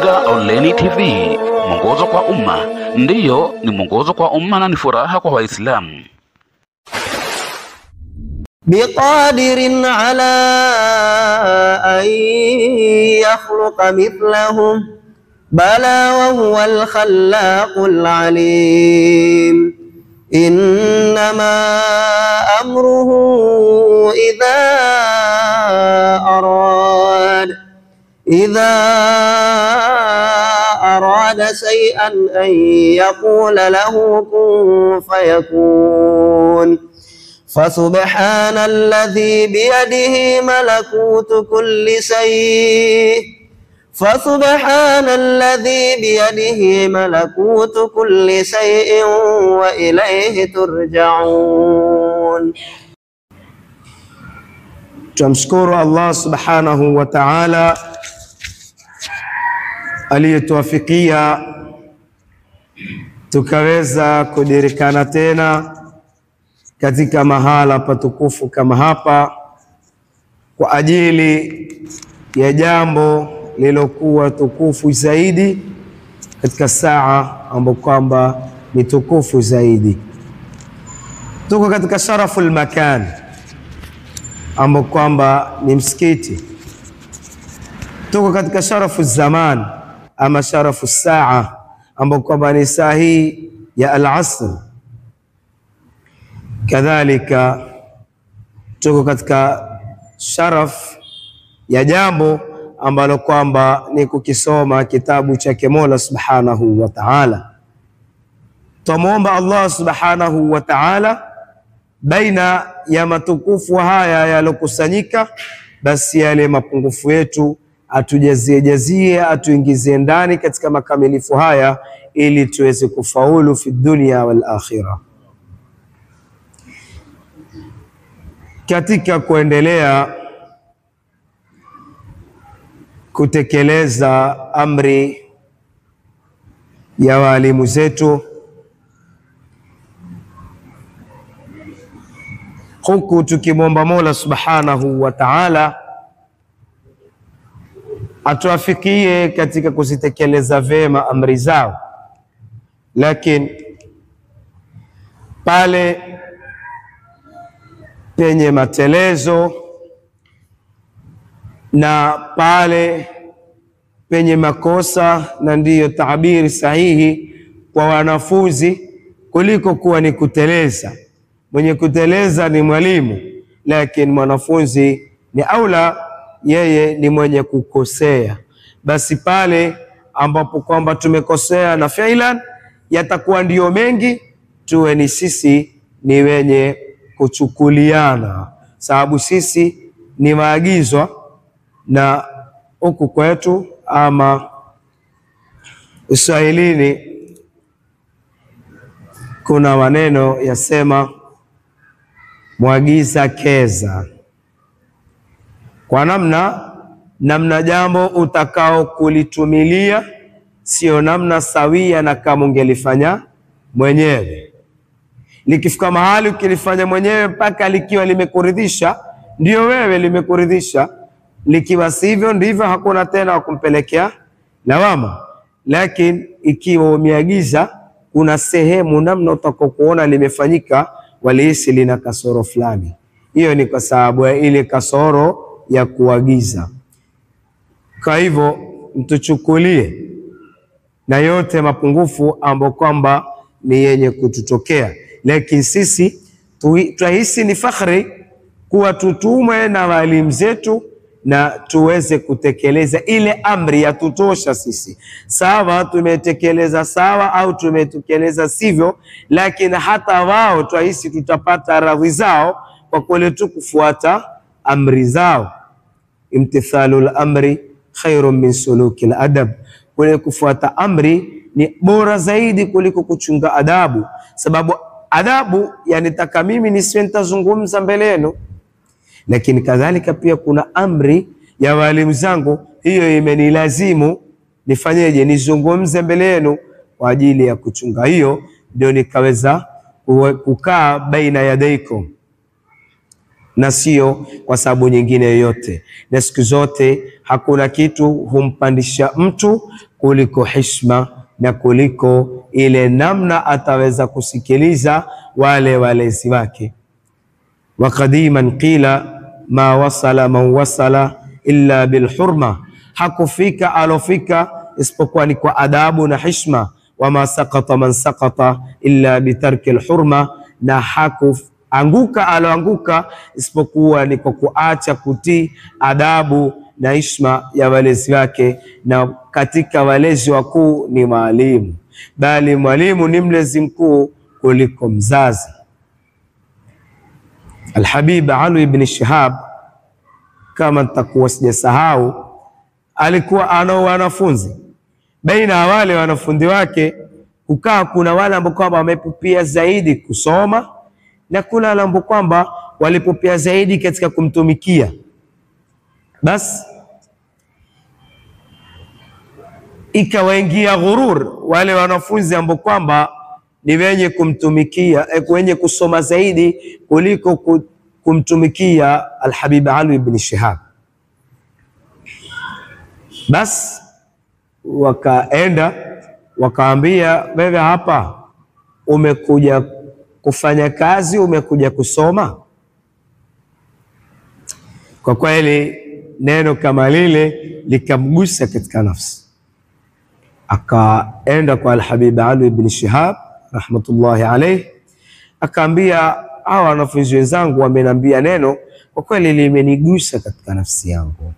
Tega Online TV, mwongozo kwa umma. Ndiyo, ni mwongozo kwa umma na ni furaha kwa Waislamu. بقادر على أن يخلق مثلهم بلى وهو الخلاق العليم إنما أمره إذا أراد شيئا أن يقول له كن فيكون فسبحان الذي بيده ملكوت كل شيء وإليه ترجعون. Tumshukuru Allah subhanahu wa ta'ala aliyetuwafikia tukaweza kudirikana tena katika mahala patukufu kama hapa kwa ajili ya jambo lilokuwa tukufu zaidi katika saa ambapo kwamba ni tukufu zaidi. Tuko katika sharaful makan ambapo kwamba ni msikiti. Tuko katika sharafu zaman ama sharafu saa ambapo kwamba ni saa hii ya al-asr. Kadhalika tuko katika sharaf ya jambo ambalo kwamba ni kukisoma kitabu chake Mola subhanahu wa ta'ala. Tumuomba Allah subhanahu wa ta'ala baina ya matukufu haya yalokusanyika, basi yale mapungufu yetu atujazie, atuingizie ndani katika makamilifu haya ili tuweze kufaulu fi dunya wal akhirah. Katika kuendelea kutekeleza amri ya walimu zetu, huku tukimwomba Mola subhanahu wa ta'ala atuafikie katika kuzitekeleza vema amri zao, lakini pale penye matelezo na pale penye makosa, na ndiyo tabiri sahihi kwa wanafunzi kuliko kuwa ni kuteleza. Mwenye kuteleza ni mwalimu, lakini mwanafunzi ni aula, yeye ni mwenye kukosea. Basi pale ambapo kwamba tumekosea na fi'lan yatakuwa ndiyo mengi, tuwe ni sisi ni wenye kuchukuliana, sababu sisi ni maagizwa na huku kwetu ama Uswahilini kuna maneno yasema mwagiza keza. Kwa namna jambo utakao kulitumilia sio namna sawia na kama ungelifanya mwenyewe. Likifika mahali ukilifanya mwenyewe mpaka likiwa limekuridhisha, ndio wewe limekuridhisha. Likiwa sivyo ndivyo, hakuna tena wa kumpelekea lawama. Lakini ikiwa umeagiza, kuna sehemu namna utakokuona limefanyika walihisi lina kasoro fulani, hiyo ni kwa sababu ya ile kasoro ya kuagiza. Kwa hivyo mtuchukulie na yote mapungufu ambayo kwamba ni yenye kututokea, lakini sisi tuhisi ni fakhri kuwa tutumwe na walimu zetu na tuweze kutekeleza ile amri ya tutosha sisi. Sawa tumetekeleza sawa au tumetekeleza sivyo, lakini hata wao tuhisi tutapata radhi zao kwa kule tu kufuata amri zao. Imtithalul amri khairun min sulukil adab, kule kufuata amri ni bora zaidi kuliko kuchunga adabu. Sababu adabu yanitaka mimi nisiwe nitazungumza mbele yenu, lakini kadhalika pia kuna amri ya walimu zangu, hiyo imenilazimu nifanyeje, nizungumze mbele yenu kwa ajili ya kuchunga. Hiyo ndio nikaweza kukaa baina yadaikum, na sio kwa sababu nyingine yoyote. Na siku zote hakuna kitu humpandisha mtu kuliko heshima na kuliko ile namna ataweza kusikiliza wale walezi wake. Wa qadiman qila ma wasala man wasala illa bilhurma, hakufika alofika isipokuwa ni kwa adabu na heshima. Wama sakata man sakata illa bitarki alhurma, na hakuanguka aloanguka isipokuwa ni kwa kuacha kutii adabu na heshima ya walezi wake. Na katika walezi wakuu ni mwalimu, bali mwalimu ni mlezi mkuu kuliko mzazi. Alhabib Ali ibn Shihab, kama nitakuwa sijasahau, alikuwa ana wanafunzi. Baina ya wale wanafunzi wake kukaa kuna wale ambao kwamba wamepupia zaidi kusoma na kuna wale ambao kwamba walipupia zaidi katika kumtumikia. Bas ikawaingia ghurur wale wanafunzi ambao kwamba ni wenye kumtumikia, wenye kusoma zaidi kuliko kumtumikia Alhabib Ali ibn Shihab. Bas wakaenda wakaambia, wewe hapa umekuja kufanya kazi, umekuja kusoma? Kwa kweli neno kama lile likamgusa katika nafsi. Akaenda kwa Alhabib Ali ibn Shihab rahmatullahi alayhi, akaambia, hawa wanafunzi wenzangu wamenambia neno, kwa kweli limenigusa katika nafsi yangu.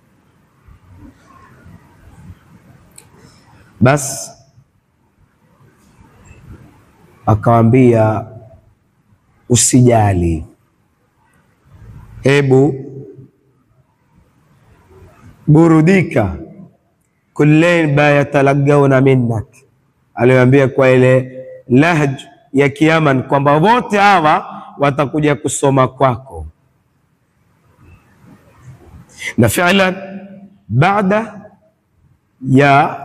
Bas akawambia, usijali, hebu burudika, kullain ba yatalagawna minnak. Aliwaambia kwa ile lahj ya Kiyaman kwamba wote hawa watakuja kusoma kwako. Na fi'lan baada ya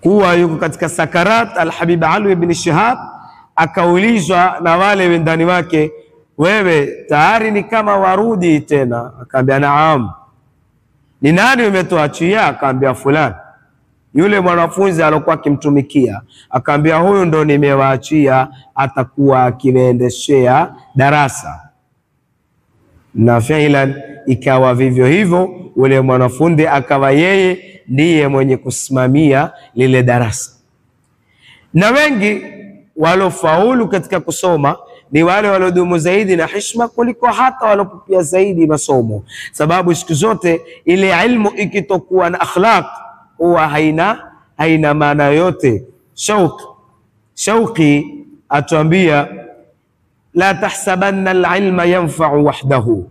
kuwa yuko katika sakarat, Alhabib Ali ibn Shihab akaulizwa na wale wendani wake, wewe tayari ni kama warudi tena? Akaambia naam. Ni nani umetuachia? Akaambia fulani, yule mwanafunzi alokuwa akimtumikia. Akaambia huyu ndo nimewaachia, atakuwa akiendeshea darasa. Na fi'lan ikawa vivyo hivyo, ule mwanafunzi akawa yeye ndiye mwenye kusimamia lile darasa. Na wengi walofaulu katika kusoma ni wale waliodumu zaidi na heshima kuliko hata walopupia zaidi masomo, sababu siku zote ile ilmu ikitokuwa na akhlaq huwa haina maana yote. Shauqi atuambia, la tahsabanna alilma yanfa'u wahdahu,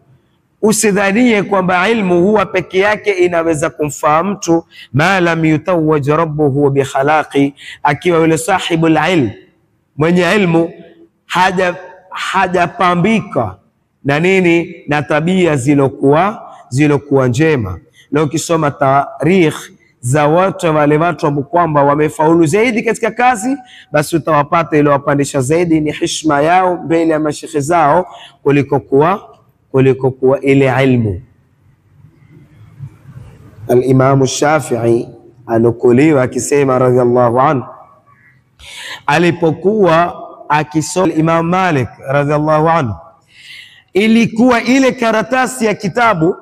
usidhanie kwamba ilmu huwa peke yake inaweza kumfaa mtu, ma lam yutawaj rabbuhu bi khalaqi, akiwa yule sahibu alilm mwenye ilmu hajapambika na nini, na tabia zilokuwa njema. Leo ukisoma tarikh za wale watu ambao kwamba wamefaulu zaidi katika kazi, basi utawapata ile wapandisha zaidi ni heshima yao mbele ya mashekhe zao kuliko kuwa ile ilmu. Al-Imam Shafi'i anukuliwa akisema radhiallahu anhu, alipokuwa akisoma Imam Malik radhiallahu anhu, ilikuwa ile karatasi ya kitabu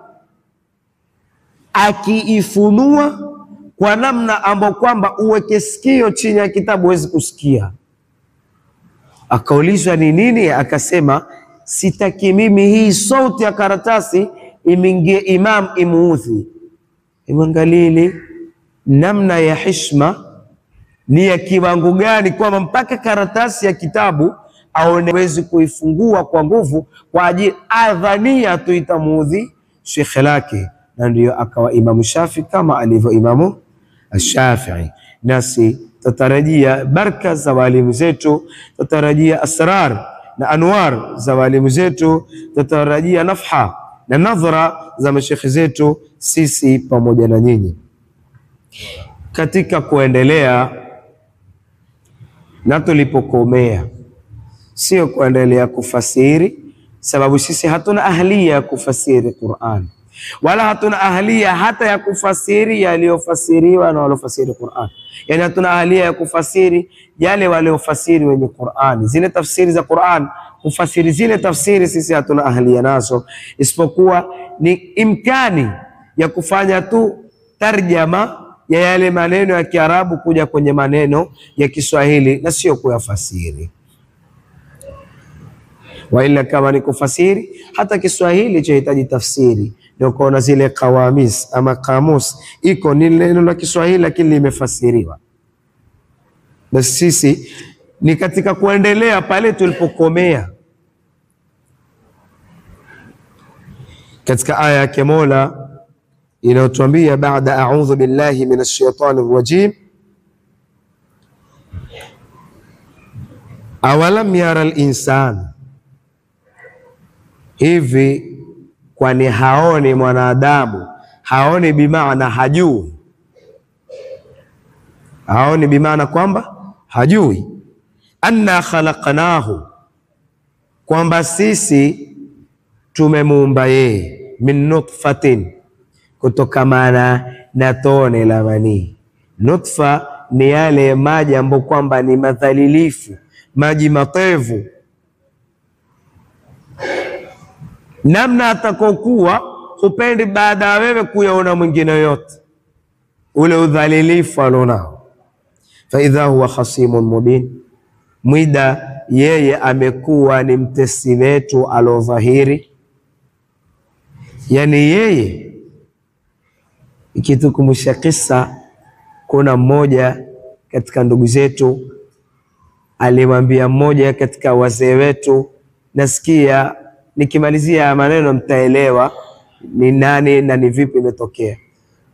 akiifunua kwa namna ambayo kwamba uweke sikio chini ya kitabu huwezi kusikia. Akaulizwa ni nini? Akasema, sitaki mimi hii sauti ya karatasi imingie imam imuudhi. Imangalili namna ya heshima ni ya kiwango gani, kwamba mpaka karatasi ya kitabu hawezi kuifungua kwa nguvu kwa ajili adhania tu itamuudhi shekhe lake. Na ndio akawa Imamu Shafi'i kama alivyo Imamu Shafi'i. Nasi tatarajia baraka za walimu zetu, tatarajia asrar na anwar za walimu zetu, tatarajia nafha na nadhra za mashekhe zetu, sisi pamoja na nyinyi. Katika kuendelea na tulipokomea, sio kuendelea kufasiri, sababu sisi hatuna ahliya ya kufasiri Qur'an. wala hatuna ahlia hata ya kufasiri yaliyofasiriwa na waliofasiri Qur'an. Yani hatuna ahlia ya kufasiri yale waliofasiri wenye Qur'an, zile tafsiri za Qur'an, kufasiri zile tafsiri sisi hatuna ahlia nazo, isipokuwa ni imkani ya kufanya tu tarjama ya yale maneno ya Kiarabu kuja kwenye maneno ya Kiswahili na sio kuyafasiri. Wa ila kama ni kufasiri, hata Kiswahili chahitaji tafsiri. Ndio kuona zile kawamis ama kamus iko ni neno la Kiswahili lakini limefasiriwa. Basi sisi ni katika kuendelea pale tulipokomea. Katika aya yake Mola inayotuambia baada a'udhu billahi minash shaitani rajim, awalam yara al-insan, hivi kwani haoni mwanadamu? Haoni bimaana hajui, haoni bimaana kwamba hajui. Anna khalaqnahu, kwamba sisi tumemuumba yeye, min nutfatin, kutokamana na tone la manii. Nutfa ni yale maji ambayo kwamba ni madhalilifu, maji matevu. Namna atakokuwa hupendi baada ya wewe kuyaona mwingine yote, ule udhalilifu alionao. Fa idha huwa khasimun mubin, mwida yeye amekuwa ni mtesi wetu alodhahiri. Yani yeye, ikitukumbusha kisa, kuna mmoja katika ndugu zetu alimwambia mmoja katika wazee wetu, nasikia nikimalizia maneno mtaelewa ni nani na ni vipi imetokea.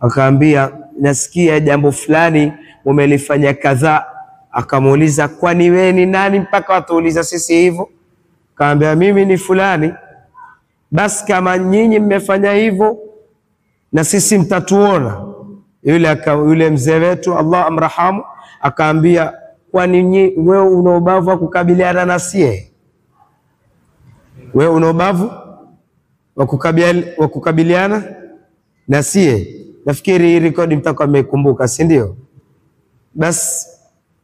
Akaambia nasikia jambo fulani umelifanya kadhaa. Akamuuliza kwani wewe ni nani mpaka watuuliza sisi hivyo? Akaambia mimi ni fulani. Basi kama nyinyi mmefanya hivyo na sisi mtatuona. Yule mzee wetu Allah amrahamu akaambia kwani wewe una ubavu wa kukabiliana na sie? Wewe una ubavu wa kukabiliana na sie? Nafikiri hii rekodi mtakuwa mmekumbuka, si ndio? Basi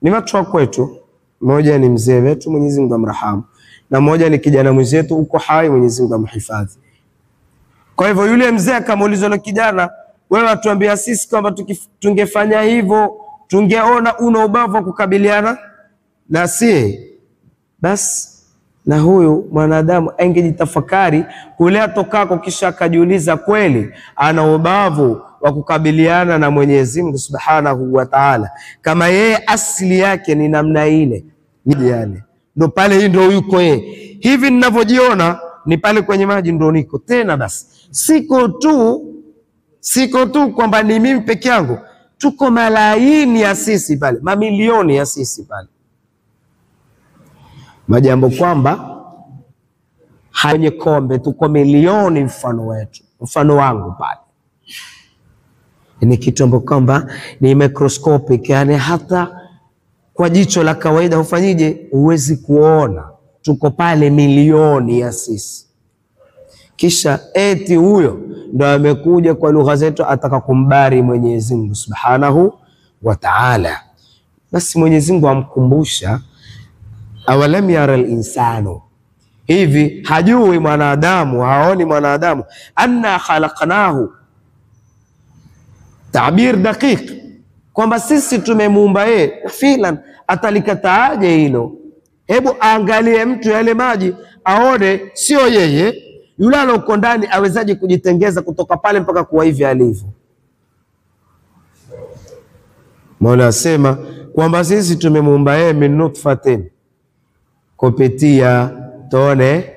ni watu wa kwetu, mmoja ni mzee wetu Mwenyezi Mungu amrahamu, na mmoja ni kijana mwenzetu uko hai, Mwenyezi Mungu amhifadhi. Kwa hivyo yule mzee akamuuliza yule kijana, wewe atuambia sisi kwamba tungefanya hivyo tungeona una ubavu wa kukabiliana na sie? Basi na huyu mwanadamu angejitafakari kule atokako, kisha akajiuliza kweli ana ubavu wa kukabiliana na Mwenyezi Mungu Subhanahu wa Ta'ala, kama yeye asili yake ni namna ile, yani ndo pale hii ndo yuko yeye. Hivi ninavyojiona ni pale kwenye maji ndo niko tena. Basi siko tu kwamba ni mimi peke yangu, tuko malaini ya sisi pale, mamilioni ya sisi pale. Majambo kwamba kwenye kombe tuko milioni mfano wetu, mfano wangu pale. Ni kitu ambacho kwamba ni microscopic, yani hata kwa jicho la kawaida hufanyije, huwezi kuona. Tuko pale milioni ya sisi. Kisha eti huyo ndo amekuja kwa lugha zetu ataka kumbari Mwenyezi Mungu Subhanahu wa Ta'ala. Basi Mwenyezi Mungu amkumbusha, awalam yara al-insanu, hivi hajui mwanadamu, haoni mwanadamu, anna khalaqnahu, tabir daqiq, kwamba sisi tumemuumba yeye. Filan atalikataaje hilo? Hebu angalie mtu yale maji aone sio yeye, yule aloko ndani awezaje kujitengeza kutoka pale mpaka kuwa hivi alivyo? Mola asema kwamba sisi tumemuumba yeye min nutfatin, kupitia tone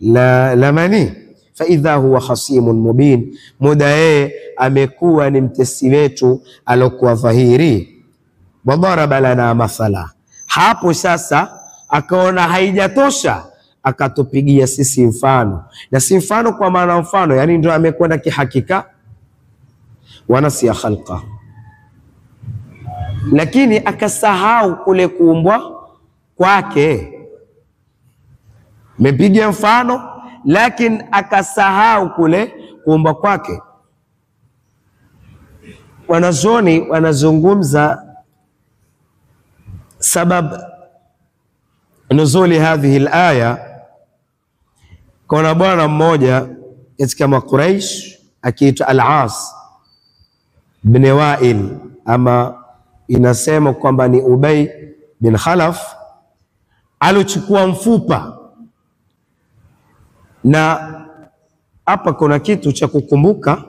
la mani. Fa idha huwa khasimun mubin, muda yeye amekuwa ni mtesi wetu alokuwa dhahiri. Wadaraba lana mathala, hapo sasa akaona haijatosha, akatupigia sisi mfano, na si mfano kwa maana mfano, yani ndio amekwenda kihakika. Wanasiya khalqa, lakini akasahau kule kuumbwa kwake. Mepiga mfano lakini akasahau kule kuumba kwake. Wanazuoni wanazungumza sabab nuzuli hadhihi alaya. Kuna bwana mmoja katika Makuraish akiitwa Al-As bin Wa'il, ama inasema kwamba ni Ubay bin Khalaf, alichukua mfupa. Na hapa kuna kitu cha kukumbuka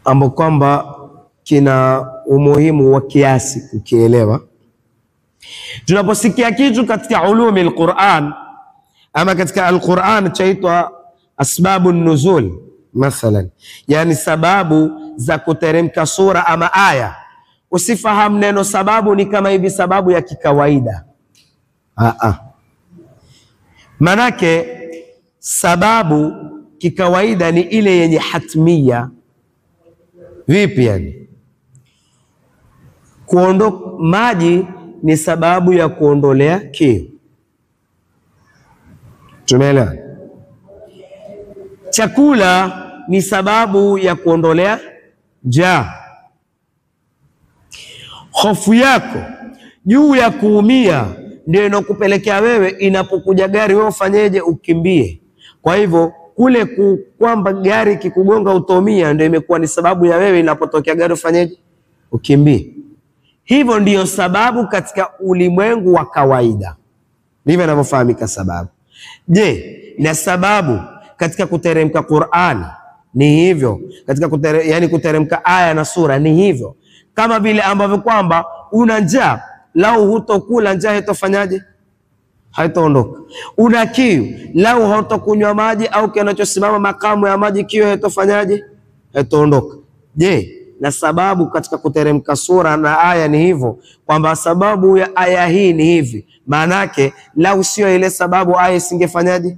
ambapo kwamba kina umuhimu wa kiasi kukielewa. Tunaposikia kitu katika ulumi al-Qur'an ama katika al-Qur'an chaitwa asbabu nuzul mathalan, yani sababu za kuteremka sura ama aya, usifahamu neno sababu ni kama hivi sababu ya kikawaida. Manake sababu kikawaida ni ile yenye hatmia. Vipi yani? Maji ni sababu ya kuondolea kiu. Tumeelewa? Chakula ni sababu ya kuondolea njaa. Hofu yako juu ya kuumia ndio inakupelekea wewe, inapokuja gari wewe ufanyeje? Ukimbie. Kwa hivyo kule kwamba gari kikugonga utaumia ndio imekuwa ni sababu ya wewe, inapotokea gari ufanyeje? Ukimbie. Hivyo ndiyo sababu katika ulimwengu wa kawaida, ndivyo inavyofahamika sababu. Je, na sababu katika kuteremka Qur'ani ni hivyo? Katika kuteremka aya na sura ni hivyo? Kama vile ambavyo kwamba una njaa, lau hutokula njaa itafanyaje? Haitaondoka. Una kiu, lau hutakunywa maji au kinachosimama makamu ya maji, kiu itafanyaje? Haitaondoka. Je, na sababu katika kuteremka sura na aya ni hivyo, kwamba sababu ya aya hii ni hivi, maana yake lau sio ile sababu aya isingefanyaje?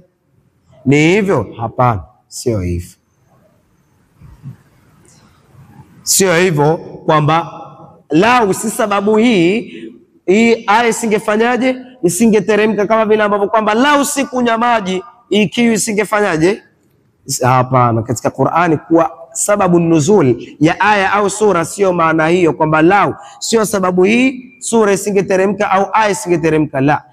Ni hivyo? Hapana, sio hivyo. Sio hivyo kwamba lau si sababu hii aya isingefanyaje? Isingeteremka, kama vile ambavyo kwamba lau si kunywa maji kiu isingefanyaje? Hapana. Katika Qur'ani kuwa sababu nuzul ya aya au sura sio maana hiyo kwamba lau sio sababu hii sura isingeteremka au aya isingeteremka. La,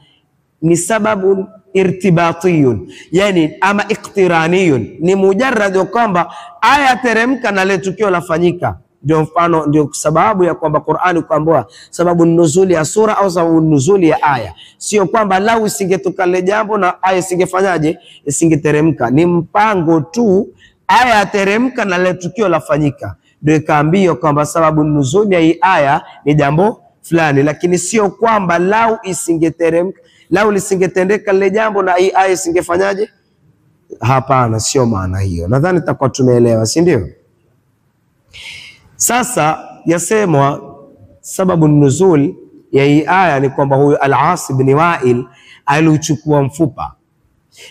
ni sababu irtibatiyun, yani ama iqtiraniyun, ni mujarrad kwamba aya teremka na ile tukio lafanyika. Ndio mfano, ndio sababu ya kwamba Qur'ani kuambiwa sababu nuzuli ya sura au sababu nuzuli ya aya, sio kwamba lau isingetoka ile jambo na aya isingefanyaje? Isingeteremka. Ni mpango tu, aya yateremka na ile tukio lafanyika, ndio ikaambiwa kwamba sababu nuzuli ya hii aya ni jambo fulani, lakini sio kwamba lau isingeteremka, lau lisingetendeka lile jambo na hii aya isingefanyaje? Hapana, sio maana hiyo. Nadhani tutakuwa tumeelewa, si ndio? Sasa yasemwa sababu nuzul ya hii aya ni kwamba huyu Al-As ibn Wa'il alichukua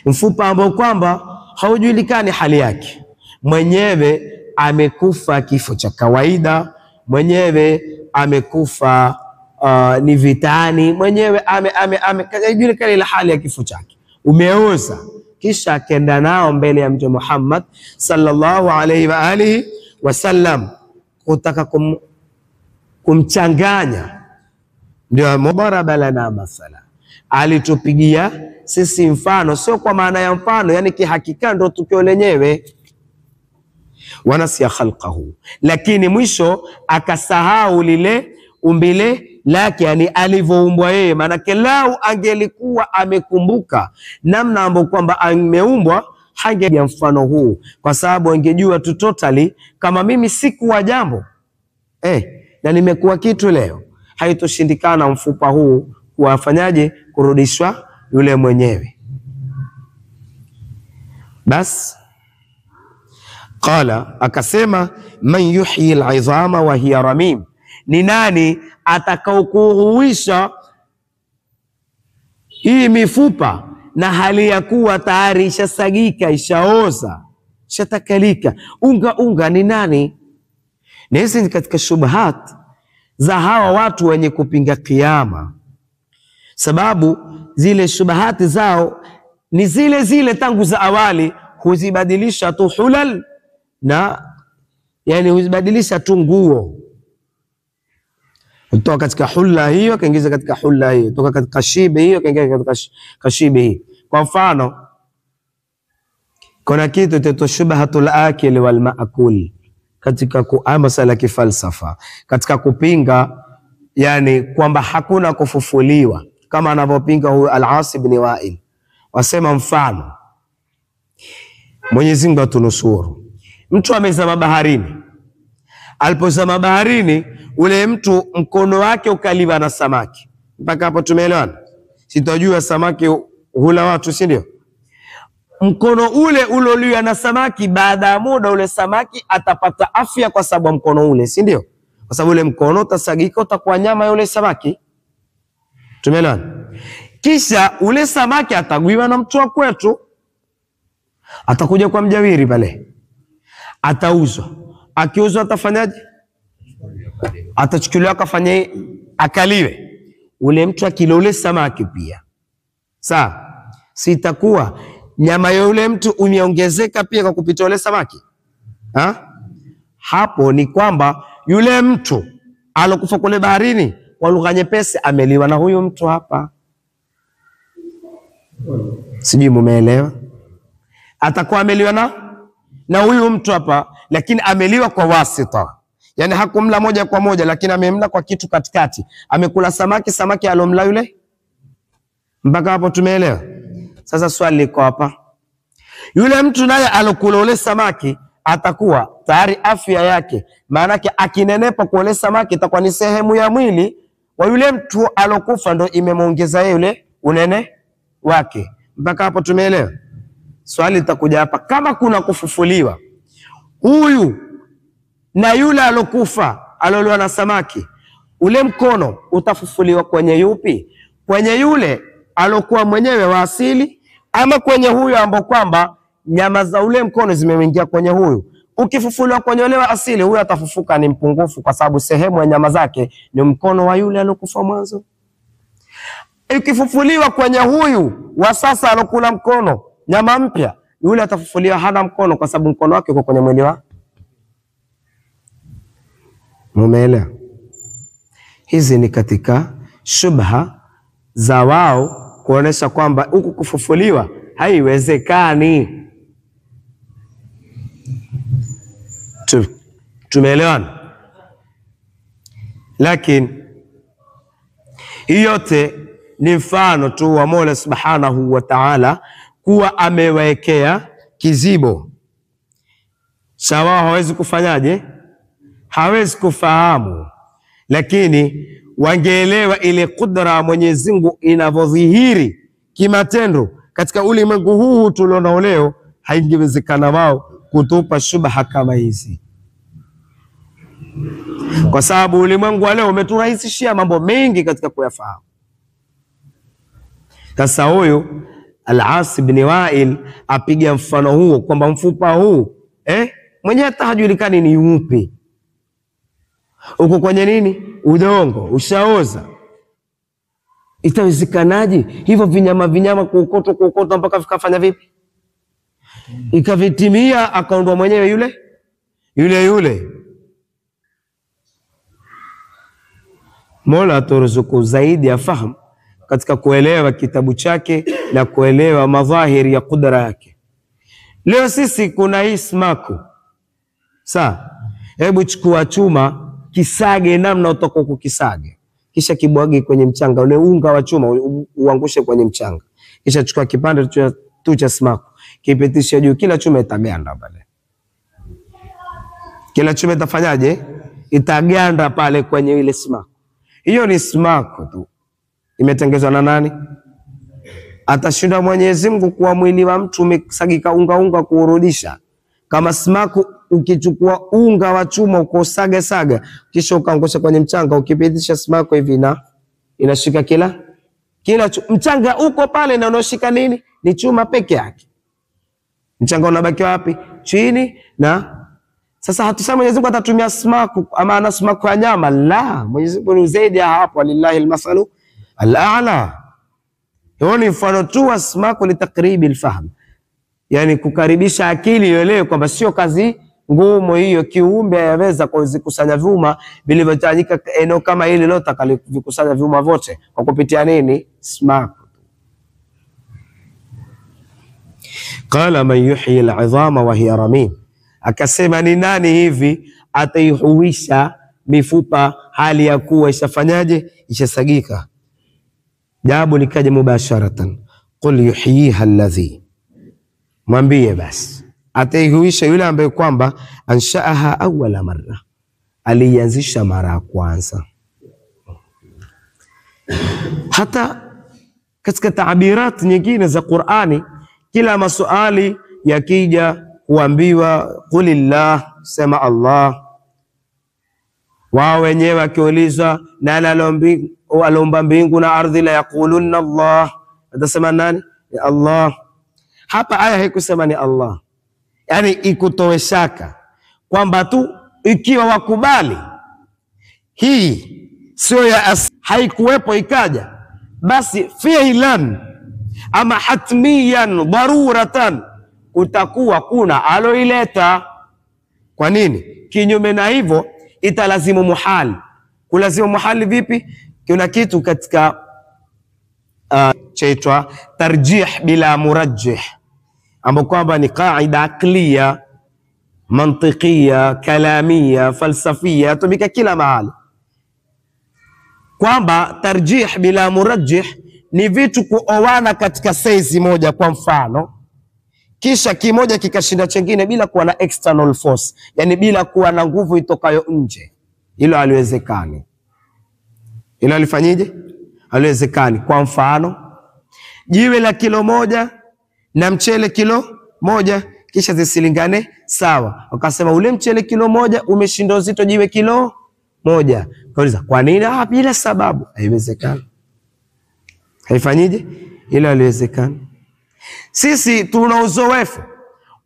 mfupa ambao kwamba haujulikani hali yake, mwenyewe amekufa kifo cha kawaida, mwenyewe amekufa ni vitani, mwenyewe haijulikani ile hali ya kifo chake, umeoza. Kisha akenda nao mbele ya Mtume Muhammad sallallahu alaihi wa alihi wasallam kutaka kumchanganya. Ndio mubaraba lana masala, alitupigia sisi mfano, sio kwa maana ya mfano, yani kihakika ndo tukio lenyewe. Wanasiya khalqahu, lakini mwisho akasahau lile umbile lake, yani alivyoumbwa yeye. Maanake lau angelikuwa amekumbuka namna ambayo kwamba ameumbwa, hangeja mfano huu, kwa sababu angejua tu totally kama mimi sikuwa jambo na nimekuwa kitu leo, haitoshindikana mfupa huu kuwafanyaje? Kurudishwa yule mwenyewe. Bas qala, akasema man yuhyi al-'idhama wa hiya ramim, ni nani atakaokuhuisha hii mifupa na hali ya kuwa tayari ishasagika, ishaoza, ishatakalika unga? Ni nani? Na hizi ni katika shubhat za hawa watu wenye kupinga kiyama, sababu zile shubahati zao ni zile zile tangu za awali. huzibadilisha tu hulal, na yani huzibadilisha tu nguo, kutoka katika hulla hiyo kaingiza katika hulla hiyo, kutoka katika shibe hiyo kaingiza katika kashibe hiyo. Kwa mfano, kuna kitu kinaitwa shubhatul akil wal maakul katika masala kifalsafa, katika kupinga yani kwamba hakuna kufufuliwa, kama anavyopinga huyu Al-As ibn Wa'il. Wasema mfano, Mwenyezi Mungu atunusuru, mtu amezama baharini. Alipozama baharini, ule mtu mkono wake ukaliwa na samaki. Mpaka hapo tumeelewana? Sitojua samaki hula watu, si ndio? Mkono ule uloliwa na samaki, baada ya muda ule samaki atapata afya kwa sababu mkono ule, si ndio? Kwa sababu ule mkono utasagika, utakuwa nyama ya ule samaki. Tumeelewana? Kisha ule samaki atagwiwa na mtu wa kwetu, atakuja kwa mjawiri pale, atauzwa. Akiuzwa atafanyaje? Atachukuliwa akafanye akaliwe. Ule mtu akila ule samaki pia, sawa, sitakuwa nyama ya ule mtu umeongezeka pia kwa kupitia ule samaki ha? Hapo ni kwamba yule mtu alokufa kule baharini, kwa lugha nyepesi, ameliwa na huyu mtu hapa. Sijui mumeelewa? Atakuwa ameliwa na huyu mtu hapa, lakini ameliwa kwa wasita, yani hakumla moja kwa moja, lakini amemla kwa kitu katikati. Amekula samaki alomla yule. Mpaka hapo tumeelewa? Sasa swali liko hapa, yule mtu naye alokula ule samaki atakuwa tayari afya yake, maana yake akinenepa kwa ule samaki itakuwa ni sehemu ya mwili wa yule mtu alokufa, ndo imemuongeza yule unene wake. Mpaka hapo tumeelewa? Swali litakuja hapa, kama kuna kufufuliwa, huyu na yule alokufa aloliwa na samaki, ule mkono utafufuliwa kwenye yupi? Kwenye yule alokuwa mwenyewe wa asili, ama kwenye huyu ambao kwamba nyama za ule mkono zimeingia kwenye huyu? Ukifufuliwa kwenye yule wa asili, huyu atafufuka ni mpungufu, kwa sababu sehemu ya nyama zake ni mkono wa yule alokufa mwanzo. Ukifufuliwa kwenye huyu wa sasa alokula mkono, nyama mpya, yule atafufuliwa hana mkono, kwa sababu mkono wake uko kwenye mwili wa. Mumeelewa? Hizi ni katika shubha za wao kuonesha kwamba huku kufufuliwa haiwezekani. Tumeelewana? Lakini hii yote ni mfano tu wa Mola Subhanahu wa Ta'ala kuwa amewekea kizibo cha wao, hawezi kufanyaje? Hawezi kufahamu. Lakini wangeelewa ile kudra ya Mwenyezi Mungu inavyodhihiri kimatendo katika ulimwengu huu tulionao leo, haingewezekana wao kutupa shubha kama hizi, kwa sababu ulimwengu wa leo umeturahisishia mambo mengi katika kuyafahamu. Sasa huyu Al-As ibn Wa'il apiga mfano huo kwamba mfupa huu mwenyewe hata hajulikani ni upi, uko kwenye nini? Udongo, ushaoza. Itawezekanaje hivyo vinyama kuokotwa mpaka vikafanya vipi? Ikavitimia akaondwa mwenyewe yule. Mola aturuzuku zaidi ya fahamu katika kuelewa kitabu chake na kuelewa madhahiri ya kudra yake. Leo sisi kuna hii smaku. Hebu chukua chuma, kisage namna utaka kukisage, kisha kibwage kwenye mchanga. Ule unga wa chuma uangushe kwenye mchanga, kisha chukua kipande tu cha smaku, kipitisha juu, kila chuma itaganda pale. Kila chuma itafanyaje? Itaganda pale kwenye ile smaku. Hiyo ni smaku tu. Imetengezwa na nani? Atashinda Mwenyezi Mungu kwa mwili wa mtu umesagika unga kuurudisha? Kama smaku ukichukua unga wa chuma ukosaga kisha ukaangusha kwenye mchanga, ukipitisha smaku hivi na inashika kila mchanga uko pale, na unoshika nini? Ni chuma peke yake. Mchanga unabaki wapi? Chini. Na sasa hatusema Mwenyezi Mungu atatumia smaku ama ana smaku ya nyama, la. Mwenyezi Mungu ni zaidi ya hapo, walillahi almasalu al-a'la. Hiyo ni mfano tu wa smaku litakribi alfahm. yani kukaribisha akili ielewe kwamba sio kazi ngumu hiyo. Kiumbe yaweza kuzikusanya vyuma vilivyotajika eneo kama hili leo, takalikusanya vyuma vote kwa kupitia nini? Smack. Qala man yuhyi al-'idhama wa hiya ramim, akasema ni nani hivi ataihuisha mifupa hali ya kuwa ishafanyaje? Ishasagika. Jawabu likaja mubasharatan, qul yuhyiha alladhi, mwambie basi ataihuisha yule ambaye kwamba anshaaha awwala marra, alianzisha mara ya kwanza. Hata katika taabirat nyingine za Qur'ani, kila maswali yakija huambiwa qulillah, sema Allah. Wao wenyewe wakiulizwa nani aliumba mbingu na ardhi, la yaqulunna Allah, atasema nani? Ya Allah. Hapa aya haikusema ni Allah, yani ikutoe shaka kwamba tu ikiwa wakubali hii sio ya haikuwepo ikaja, basi fi'lan ama hatmiyan daruratan kutakuwa kuna aloileta. Kwa nini? Kinyume na hivyo italazimu muhali. Kulazimu muhali vipi? Kuna kitu katika chaitwa tarjih bila murajjih, ambapo kwamba ni qaida akliya, mantiqia, kalamia, falsafia, tumika kila mahali, kwamba tarjih bila murajjih ni vitu kuoana katika saizi moja. Kwa mfano, kisha kimoja kikashinda chengine bila kuwa na external force, yani bila kuwa na nguvu itokayo nje. Hilo haliwezekani. Hilo alifanyije? Haliwezekani. Kwa mfano, jiwe la kilo moja na mchele kilo moja kisha zisilingane sawa, wakasema ule mchele kilo moja umeshinda uzito jiwe kilo moja. Kauliza kwa nini? Bila sababu. Haiwezekani. Haifanyije? Hilo haliwezekani. Sisi tuna uzoefu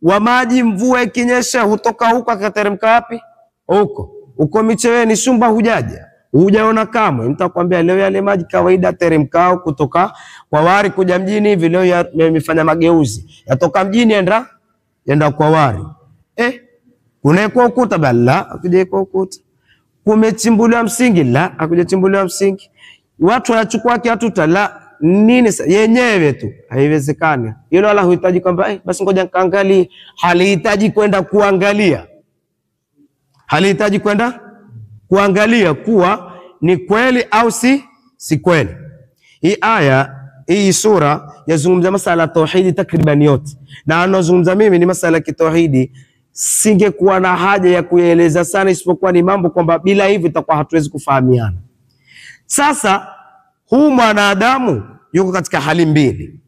wa maji, mvua ikinyesha hutoka huko akateremka wapi? Huko Micheweni, Shumba hujaona kamwe. Nitakwambia leo yale maji kawaida teremkao kutoka kwa Wari kuja mjini hivi, leo yamefanya mageuzi, yatoka mjini yenda kwa Wari. Kunawekwa ukuta bala, akujawekwa ukuta. Kumechimbuliwa msingi, la akujachimbuliwa msingi. Watu wanachukua kiatu la nini yenyewe tu. Haiwezekani. Hilo wala huhitaji kwamba basi ngoja nikaangalie. Halihitaji kwenda kuangalia. Halihitaji kwenda kuangalia kuwa ni kweli au si kweli. Hii aya, hii sura yazungumza masala ya tauhidi takriban yote, na anazungumza mimi ni masala ya kitauhidi. Singekuwa na haja ya kueleza sana, isipokuwa ni mambo kwamba bila hivi itakuwa hatuwezi kufahamiana. Sasa huu mwanadamu yuko katika hali mbili.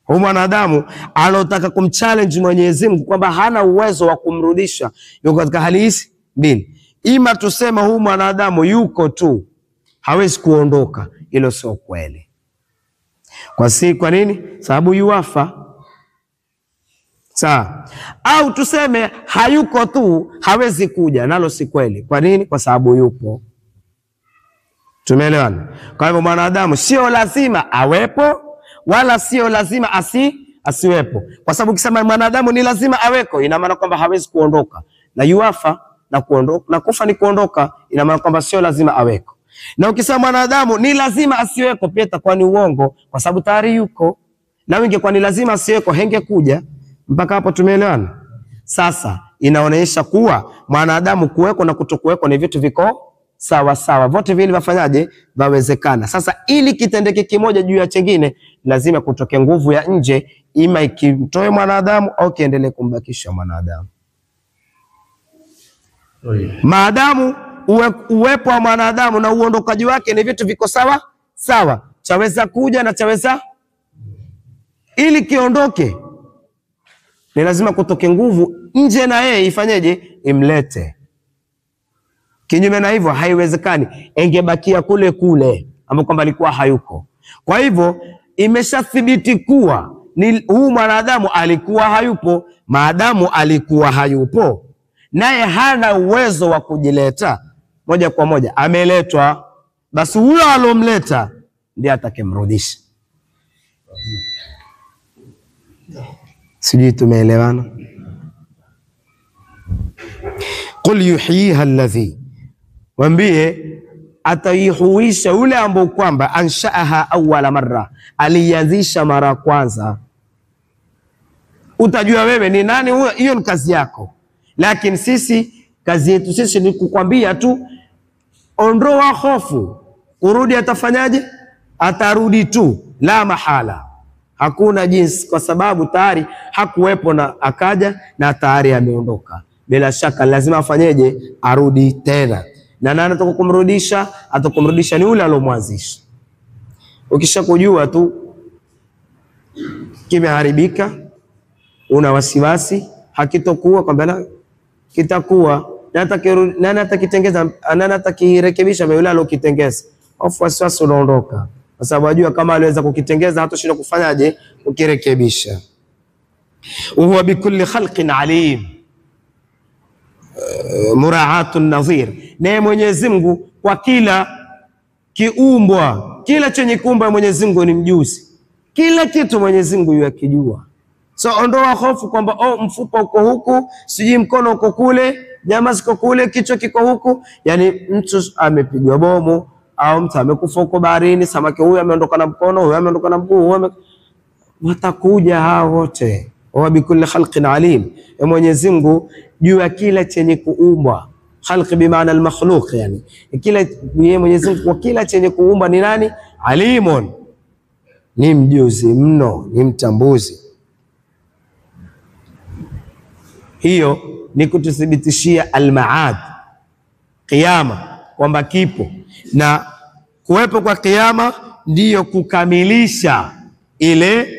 Huu mwanadamu anataka kumchallenge Mwenyezi Mungu kwamba hana uwezo wa kumrudisha, yuko katika hali hizi mbili. Ima tusema huu mwanadamu yuko tu, hawezi kuondoka. Hilo sio kweli. Kwa nini? Sababu yuwafa. Sawa. Au tuseme hayuko tu, hawezi kuja, nalo si kweli. Kwa nini? Kwa sababu yupo. Tumeelewana? Kwa hivyo mwanadamu sio lazima awepo, wala sio lazima asiwepo. Kwa sababu ukisema mwanadamu ni lazima aweko, ina maana kwamba hawezi kuondoka. Na yuwafa na kuondoka, na kufa ni kuondoka, ina maana kwamba sio lazima aweko. Na ukisema mwanadamu ni lazima asiweko, pia itakuwa ni uongo, kwa sababu tayari yuko. Na ingekuwa ni lazima asiweko, hengekuja. Mpaka hapo tumeelewana? Sasa inaonyesha kuwa mwanadamu kuweko na kutokuweko ni vitu viko sawa sawa, vote vile vafanyaje? Vawezekana. Sasa ili kitendeke kimoja juu ya chengine, lazima kutoke nguvu ya nje, ima ikimtoe mwanadamu au kiendelee kumbakisha mwanadamu. Maadamu uwepo wa mwanadamu na uondokaji wake ni vitu viko sawa sawa, chaweza kuja na chaweza, ili kiondoke ni lazima kutoke nguvu nje na yeye ifanyeje? Imlete. Kinyume na hivyo haiwezekani, engebakia kule kule ambapo kwamba alikuwa hayuko. Kwa hivyo imeshathibiti kuwa ni huu mwanadamu alikuwa hayupo. Maadamu alikuwa hayupo, naye hana uwezo wa kujileta moja kwa moja, ameletwa, basi huyo alomleta ndiye atakemrudisha. Sijui tumeelewana. Qul yuhyiha alladhi, mwambie ataihuisha yule ambao kwamba anshaaha awwala marra, alianzisha mara ya kwanza. Utajua wewe ni nani huyo, hiyo ni kazi yako. Lakini sisi kazi yetu sisi ni kukwambia tu ondoa hofu, kurudi atafanyaje? Atarudi tu, la mahala, hakuna jinsi, kwa sababu tayari hakuwepo na akaja na tayari ameondoka. Bila shaka lazima afanyeje? Arudi tena. Na nani atakumrudisha? Atakumrudisha ni yule alomwanzisha. Ukisha kujua tu kimeharibika, una wasiwasi, hakitokuwa kwamba kitakuwa, nani atakitengeza, nani atakirekebisha? Yule alokitengeza. Hofu wasiwasi unaondoka, kwa sababu ajua kama aliweza kukitengeza hatoshinda kufanyaje? Kukirekebisha. Huwa bikulli khalqin alim, muraatun nadhir. Naye Mwenyezi Mungu kwa kila kiumbwa, kila chenye kuumba Mwenyezi Mungu ni mjuzi. Kila kitu Mwenyezi Mungu yakijua. So ondoa hofu kwamba mfupa uko huku, sijui mkono uko kule, nyama ziko kule, kichwa kiko huku. Yani mtu amepigwa bomu au mtu amekufa huko baharini, samaki huyu ameondoka na mkono, huyu ameondoka na mguu, watakuja hao wote. Wa bikulli khalqin alim, Mwenyezi Mungu juu ya kila chenye kuumbwa. Khalq bi maana al-makhluq, yani kila, yeye Mwenyezi Mungu kwa kila chenye kuumba ni nani? Alimun, ni mjuzi mno, ni mtambuzi. Hiyo ni kututhibitishia al-maad, kiyama, kwamba kipo, na kuwepo kwa kiyama ndiyo kukamilisha ile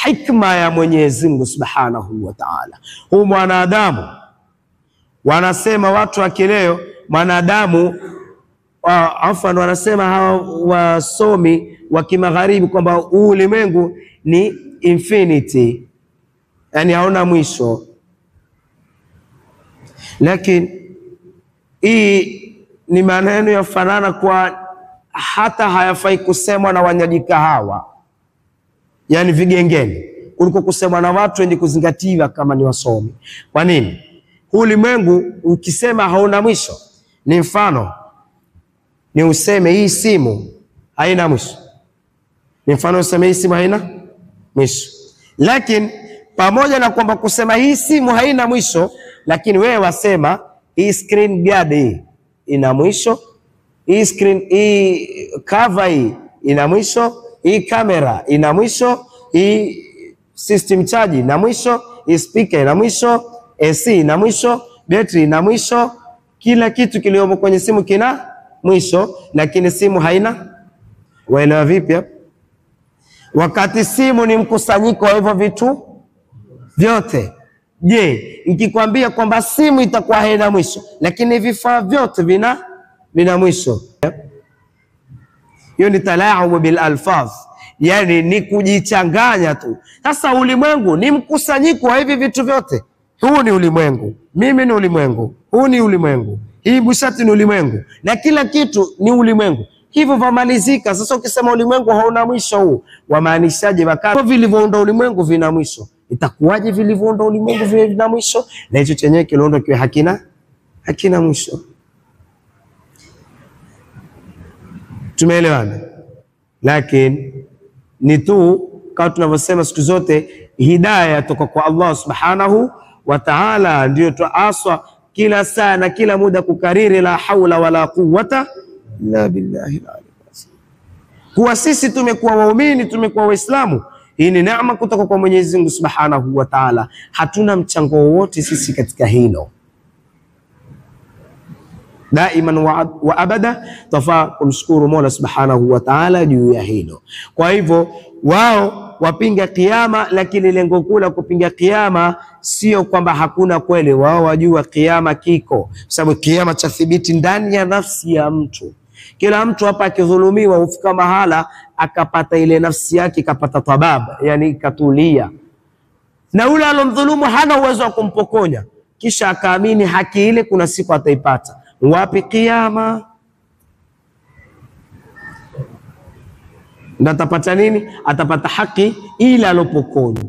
hikma ya Mwenyezi Mungu Subhanahu wa Ta'ala. Huu mwanadamu, wanasema watu wa kileo, mwanadamu afwan, wanasema hawa wasomi wa kimagharibi kwamba ulimwengu ni infinity, yani hauna mwisho. Lakini hii ni maneno yafanana kwa hata hayafai kusemwa na wanyaji kahawa, yani vigengeni, kuliko kusemwa na watu wenye kuzingatiwa kama ni wasomi. Kwa nini? Ulimwengu ukisema hauna mwisho, ni mfano ni useme hii simu haina mwisho. Ni mfano useme hii simu haina mwisho. Lakini pamoja na kwamba kusema hii simu haina mwisho, lakini wewe wasema hii screen guard hii ina mwisho, hii screen, hii cover hii ina mwisho, hii kamera ina mwisho, hii system charge ina mwisho, hii speaker ina mwisho, AC ina mwisho, battery ina mwisho, kila kitu kiliomo kwenye simu kina mwisho, lakini simu haina. Waelewa vipi hapo? Wakati simu ni mkusanyiko wa hivyo vitu vyote. Je, nikikwambia kwamba simu itakuwa haina mwisho, lakini vifaa vyote vina mwisho? Hiyo ni talaabu bil alfaz, yani ni kujichanganya tu. Sasa ulimwengu ni mkusanyiko wa hivi vitu vyote. Huu ni ulimwengu, mimi ni ulimwengu, huu ni ulimwengu, hii bushati ni ulimwengu, na kila kitu ni ulimwengu. Hivyo vamalizika. Sasa ukisema ulimwengu hauna mwisho, huu wamaanishaje? Wakati vilivyounda ulimwengu vina mwisho, itakuwaje vilivyounda ulimwengu vina mwisho na hicho chenyewe kiliondo kiwe hakina mwisho? Tumeelewana? Lakini ni tu kama tunavyosema siku zote, hidayah toka kwa Allah Subhanahu wa Ta'ala, ndio tuaswa kila saa na kila muda kukariri la haula wala quwwata illa billahi al-ali. Kwa sisi tumekuwa waumini, tumekuwa Waislamu, hii ni neema kutoka kwa Mwenyezi Mungu Subhanahu wa Ta'ala. Hatuna mchango wowote sisi katika hilo. Daiman wa abada tafaa kumshukuru Mola Subhanahu wa Ta'ala juu ya hilo. Kwa hivyo wao wapinga kiyama, lakini lengo kuu la kupinga kiyama sio kwamba hakuna kweli. Wao wajua kiyama kiko, sababu kiyama cha thibiti ndani ya nafsi ya mtu. Kila mtu hapa akidhulumiwa hufika mahala akapata ile nafsi yake ikapata tababa, yani ikatulia, na ule alomdhulumu hana uwezo wa kumpokonya, kisha akaamini haki ile kuna siku ataipata. Wapi kiyama? Na atapata nini? Atapata haki ile alopokonywa.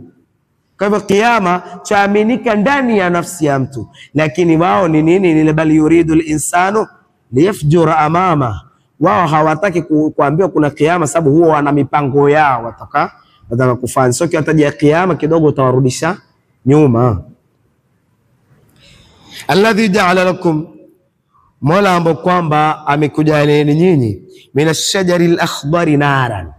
Kwa hivyo kiyama chaaminika ndani ya nafsi ya mtu, lakini wao ni nini? Ni bal yuridu linsanu liyafjura amama. Wao hawataki kuambiwa kuna kiyama, sababu huo wana mipango yao wataka kufanya. Sio kiataja kiyama kidogo utawarudisha nyuma. Alladhi ja'ala lakum, Mola ambao kwamba amekujalieni nyinyi, minashajari al-akhdari naran,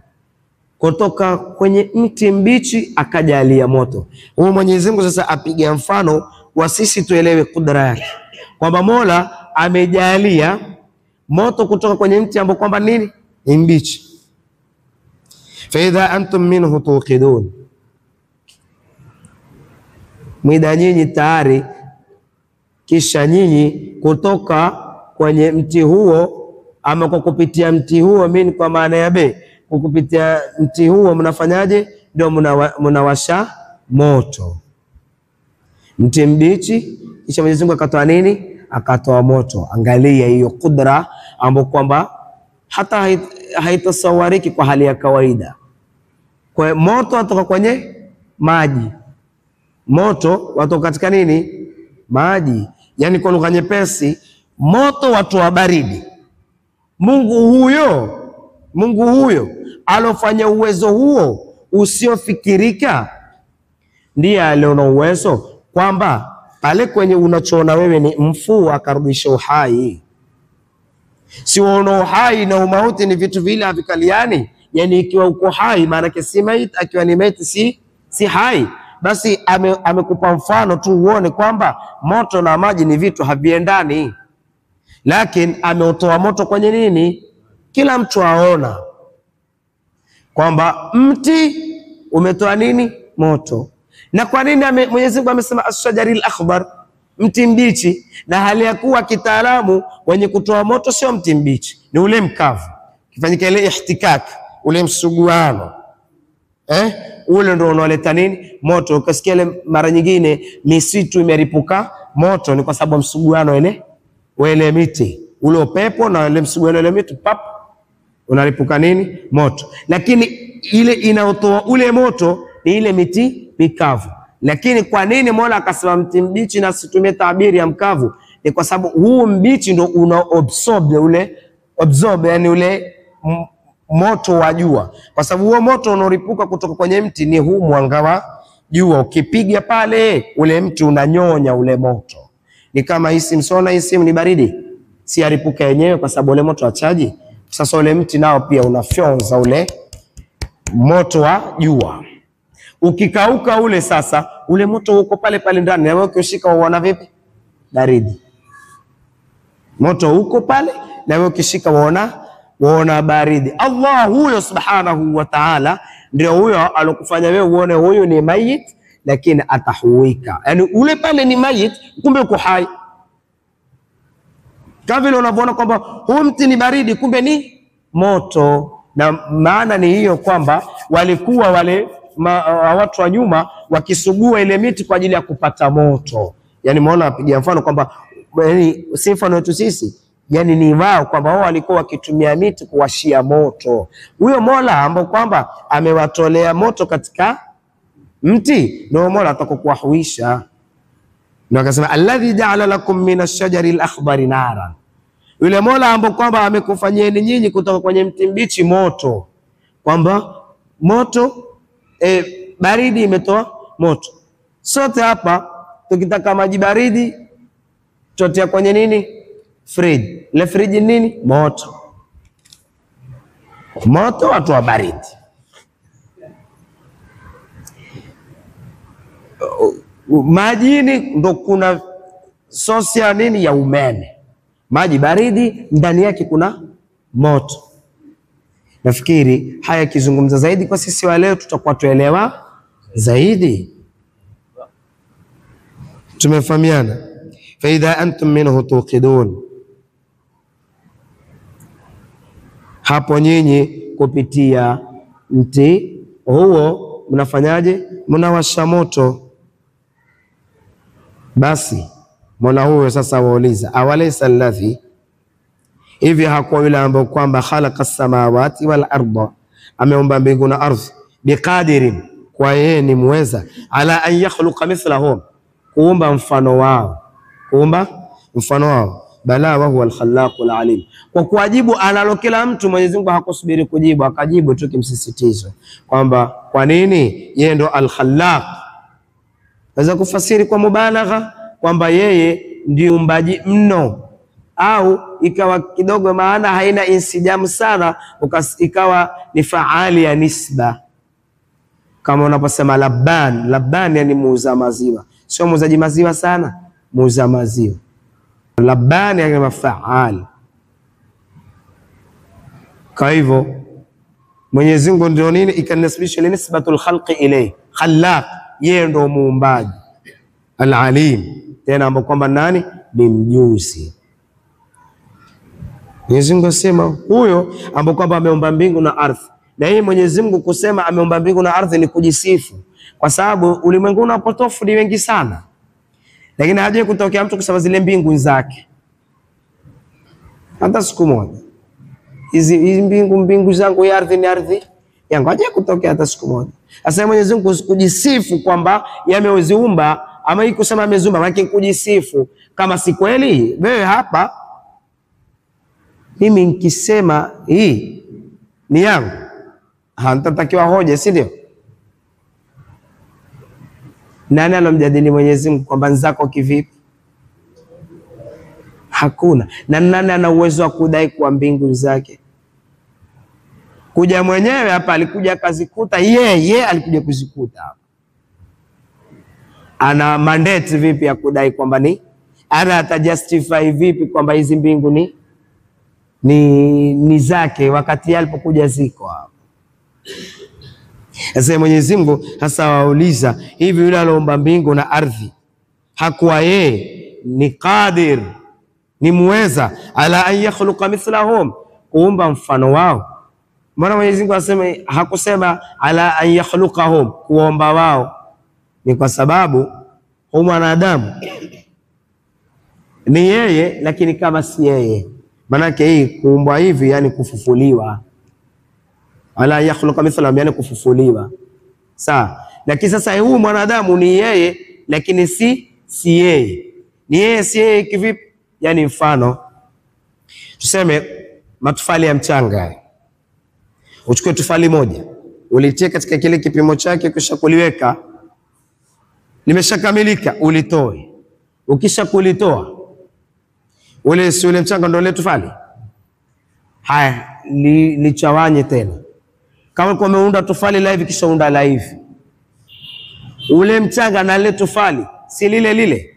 kutoka kwenye mti mbichi akajalia moto. Huyo Mwenyezi Mungu sasa apiga mfano wa sisi tuelewe kudra yake, kwamba Mola amejalia moto kutoka kwenye mti ambao kwamba nini? Ni mbichi. Fa idha antum minhu tuqidun, mwida nyinyi tayari, kisha nyinyi kutoka kwenye mti huo, ama kwa kupitia mti huo, min kwa maana ya be, kwa kupitia mti huo mnafanyaje? Ndio mnawasha moto. Mti mbichi, kisha Mwenyezi Mungu akatoa nini? Akatoa moto. Angalia hiyo kudra ambayo kwamba hata haitasawariki kwa hali ya kawaida. Kwa moto watoka kwenye maji, moto watoka katika nini? Maji. Yani kwa lugha nyepesi, moto watu wa baridi. Mungu huyo alofanya uwezo huo usiofikirika, ndiye aliona uwezo kwamba pale kwenye unachoona wewe ni mfu akarudisha uhai. Si uona uhai na umauti ni vitu vile havikaliani. Yani ikiwa uko hai maana yake si maiti, akiwa ni maiti si hai. Basi amekupa mfano tu uone kwamba moto na maji ni vitu haviendani, lakini ameutoa moto kwenye nini? Kila mtu aona kwamba mti umetoa nini? Moto. Na kwa nini Mwenyezi Mungu amesema as-shajaril akhbar, mti mbichi, na hali ya kuwa kitaalamu wenye kutoa moto sio mti mbichi, ni ule mkavu. Kifanyika ile ihtikak, ule msuguano, ule ndio unaoleta nini? Moto. Ukasikia ile mara nyingine misitu imeripuka moto, ni kwa sababu msuguano ile miti, ule upepo na ile msuguano ile miti, pap, unalipuka nini? Moto. Lakini ile inaotoa ule moto ni ile miti mikavu. Lakini kwa nini Mola akasema mti mbichi na situmie tabiri ya mkavu? Ni kwa sababu huu mbichi ndio una absorb yani ule moto wa jua, kwa sababu huo moto unaoripuka kutoka kwenye mti ni huu mwanga wa jua. Ukipiga pale ule mti unanyonya ule moto. Ni kama hii simsona, hii simu ni baridi, si aripuka yenyewe kwa sababu ule moto wa chaji. Sasa ule mti nao pia unafyonza ule moto wa jua. Ukikauka ule sasa, ule moto uko pale pale ndani, na wewe ukishika uona vipi? Baridi. Moto uko pale na wewe ukishika uona baridi. Allah huyo subhanahu wa ta'ala ndio huyo alokufanya wewe uone huyu ni mayit, lakini atahuika. Yani ule pale ni mayit, kumbe uko hai. Kama vile unavyoona kwamba huu mti ni baridi, kumbe ni moto. Na maana ni hiyo kwamba walikuwa wale watu wa nyuma wakisugua ile miti kwa ajili ya kupata moto. Yani muona apigia mfano kwamba yani si mfano wetu sisi, yani ni wao kwamba wao walikuwa wakitumia miti kuwashia moto. Huyo Mola ambao kwamba amewatolea moto katika mti, ndio Mola atakokuhuisha. Ndio akasema alladhi ja'ala lakum minash-shajari al-akhdari naran, yule Mola ambao kwamba amekufanyieni nyinyi kutoka kwenye mti mbichi moto, kwamba moto baridi imetoa moto. Sote hapa tukitaka maji baridi tutia kwenye nini? Fridge. Le fridge nini? Moto. Moto watu wa baridi. Majini ndo kuna sosi ya nini? Ya umeme. Maji baridi ndani yake kuna moto. Nafikiri haya kizungumza zaidi kwa sisi wa leo tutakuwa tuelewa zaidi. Tumefahamiana? Fa idha antum minhu tuqidun, hapo nyinyi kupitia mti huo mnafanyaje? Mnawasha moto. Basi Mola huyo sasa wauliza, awalaysa alladhi, hivi hakuwa yule ambao kwamba khalaqa as-samawati wal arda, ameumba mbingu na ardhi, biqadirin, kwa yeye ni muweza, ala an yakhluqa mithlahum, kuumba mfano wao, kuumba mfano wao. Bala wa huwa al-khallaqul alim. Kwa kuwajibu analo kila mtu, Mwenyezi Mungu hakusubiri kujibu, akajibu tu kimsisitizo kwamba kwa nini yeye ndo al-khallaq. Naweza kufasiri kwa mubalagha kwamba yeye ndiye umbaji mno, au ikawa kidogo maana haina insijamu sana, ikawa ni faali ya nisba, kama unaposema labban. Labban yani muuza maziwa, sio muuzaji maziwa sana, muuza maziwa. Labban yani mafaal. Kwa hivyo Mwenyezi Mungu ndio nini, ikanasibisha ile nisbatul khalqi ilayhi, khallaq, yeye ndio muumbaji, al-alim, tena ambapo kwamba nani ni mjuzi. Mwenyezi Mungu asema huyo ambaye kwamba ameumba mbingu na ardhi. Na hii Mwenyezi Mungu kusema ameumba mbingu na ardhi ni kujisifu, kwa sababu ulimwengu una potofu ni wengi sana, lakini haje kutokea mtu kusema zile mbingu zake hata siku moja. Hizi mbingu zangu, ya ardhi ni ardhi yangu, haje kutokea hata siku moja. Sasa Mwenyezi Mungu kujisifu kwamba yameziumba, ama hii kusema ameziumba maana kujisifu. Kama si kweli wewe hapa, mimi nikisema hii ni yangu, nitatakiwa hoja, si ndio? Nani alomjadili Mwenyezi Mungu kwamba nzako kivipi? Hakuna. Na nani ana uwezo wa kudai kwa mbingu zake? Kuja mwenyewe hapa, alikuja akazikuta, yeye alikuja kuzikuta hapa. Ana mandate vipi ya kudai kwamba ni ana atajustify vipi kwamba hizi mbingu ni zake wakati alipokuja ziko hapa? Sasa Mwenyezi Mungu hasa wauliza hivi, yule aliomba mbingu na ardhi hakuwa yeye ni qadir, ni muweza, ala an yakhluqa mithlahum, kuumba mfano wao? Mbona Mwenyezi Mungu asema, hakusema ala an yakhluqahum, kuomba wao? Ni kwa sababu huyu mwanadamu ni yeye, lakini kama si yeye, manake hii kuumbwa hivi yani kufufuliwa. Ala yakhluqa mithlahum yani kufufuliwa, sawa. Lakini sasa huyu mwanadamu ni yeye, lakini si yeye. Ni yeye si yeye kivipi? Yani mfano tuseme matofali ya mchanga, uchukue tofali moja ulitie katika kile kipimo chake, kisha kuliweka limeshakamilika, ulitoe. Ukisha kulitoa ule mchanga ndio ile tofali, haya lichawanye tena. Kama kwa umeunda tofali la hivi kisha unda la hivi, ule mchanga na ile tofali si lile,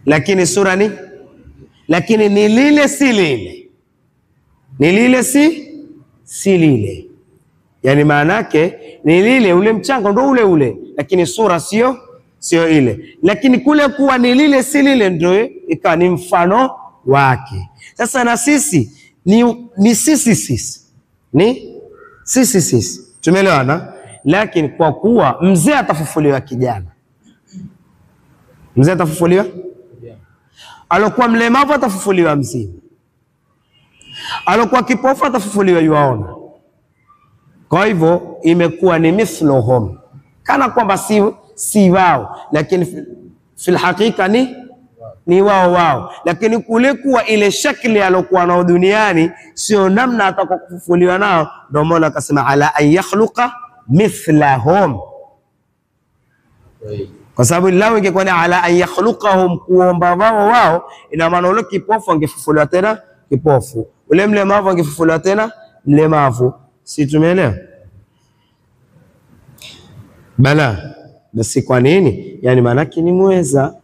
lakini sura ni, lakini ni lile si lile, ni lile si lile. Yani maana yake ni lile, ule mchanga ndo ule, lakini sura sio ile. Lakini kule kuwa ni lile si lile ndio ikawa ni mfano wake. Sasa na sisi ni sisi, tumeelewana? Lakini kwa kuwa mzee atafufuliwa kijana, mzee atafufuliwa, alokuwa mlemavu atafufuliwa mzima, alokuwa kipofu atafufuliwa yuaona. Kwa hivyo imekuwa ni mithluhum, kana kwamba si wao, lakini fil hakika ni wao. Lakini kule kuwa ile shakli alokuwa nao duniani sio namna atakokufufuliwa nao, ndio Mola akasema ala an yakhluqa mithlahum. Kwa sababu lao ingekuwa ni ala an yakhluqahum, kuomba wao, ina maana ule kipofu angefufuliwa tena kipofu, ule mlemavu angefufuliwa tena mlemavu. Si tumeelewa? Bala basi kwa nini? Yani maanake ni muweza.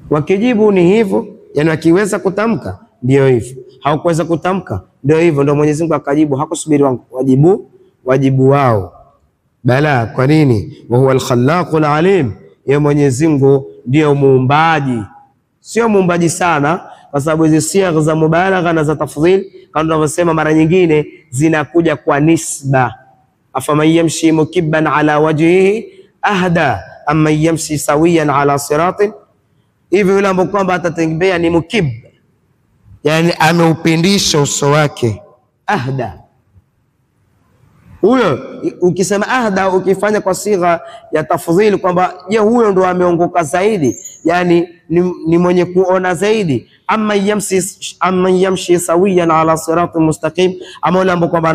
Wakijibu ni hivyo, yani wakiweza kutamka ndio hivyo, hawakuweza kutamka ndio hivyo. Ndio Mwenyezi Mungu akajibu, hakusubiri wajibu wao. Bala kwa nini? Wa huwa al-khallaqul alim, yeye Mwenyezi Mungu ndio muumbaji, sio muumbaji sana, kwa sababu hizi sigha za mubalagha na za tafdhil kama tunavyosema mara nyingine zinakuja kwa nisba. Afaman yamshi mukibban ala wajhihi ahda amma yamshi sawiyan ala siratin, hivi yule ambaye kwamba atatembea ni mukib, yani ameupindisha uso wake, ahda Huyo ukisema ahda, ukifanya kwa sigha ya tafdhili kwamba je, huyo ndo ameongoka zaidi, yani ni mwenye kuona zaidi. Amma yamshi sawiyan ala sirati mustaqim, ama yule ambaye kwamba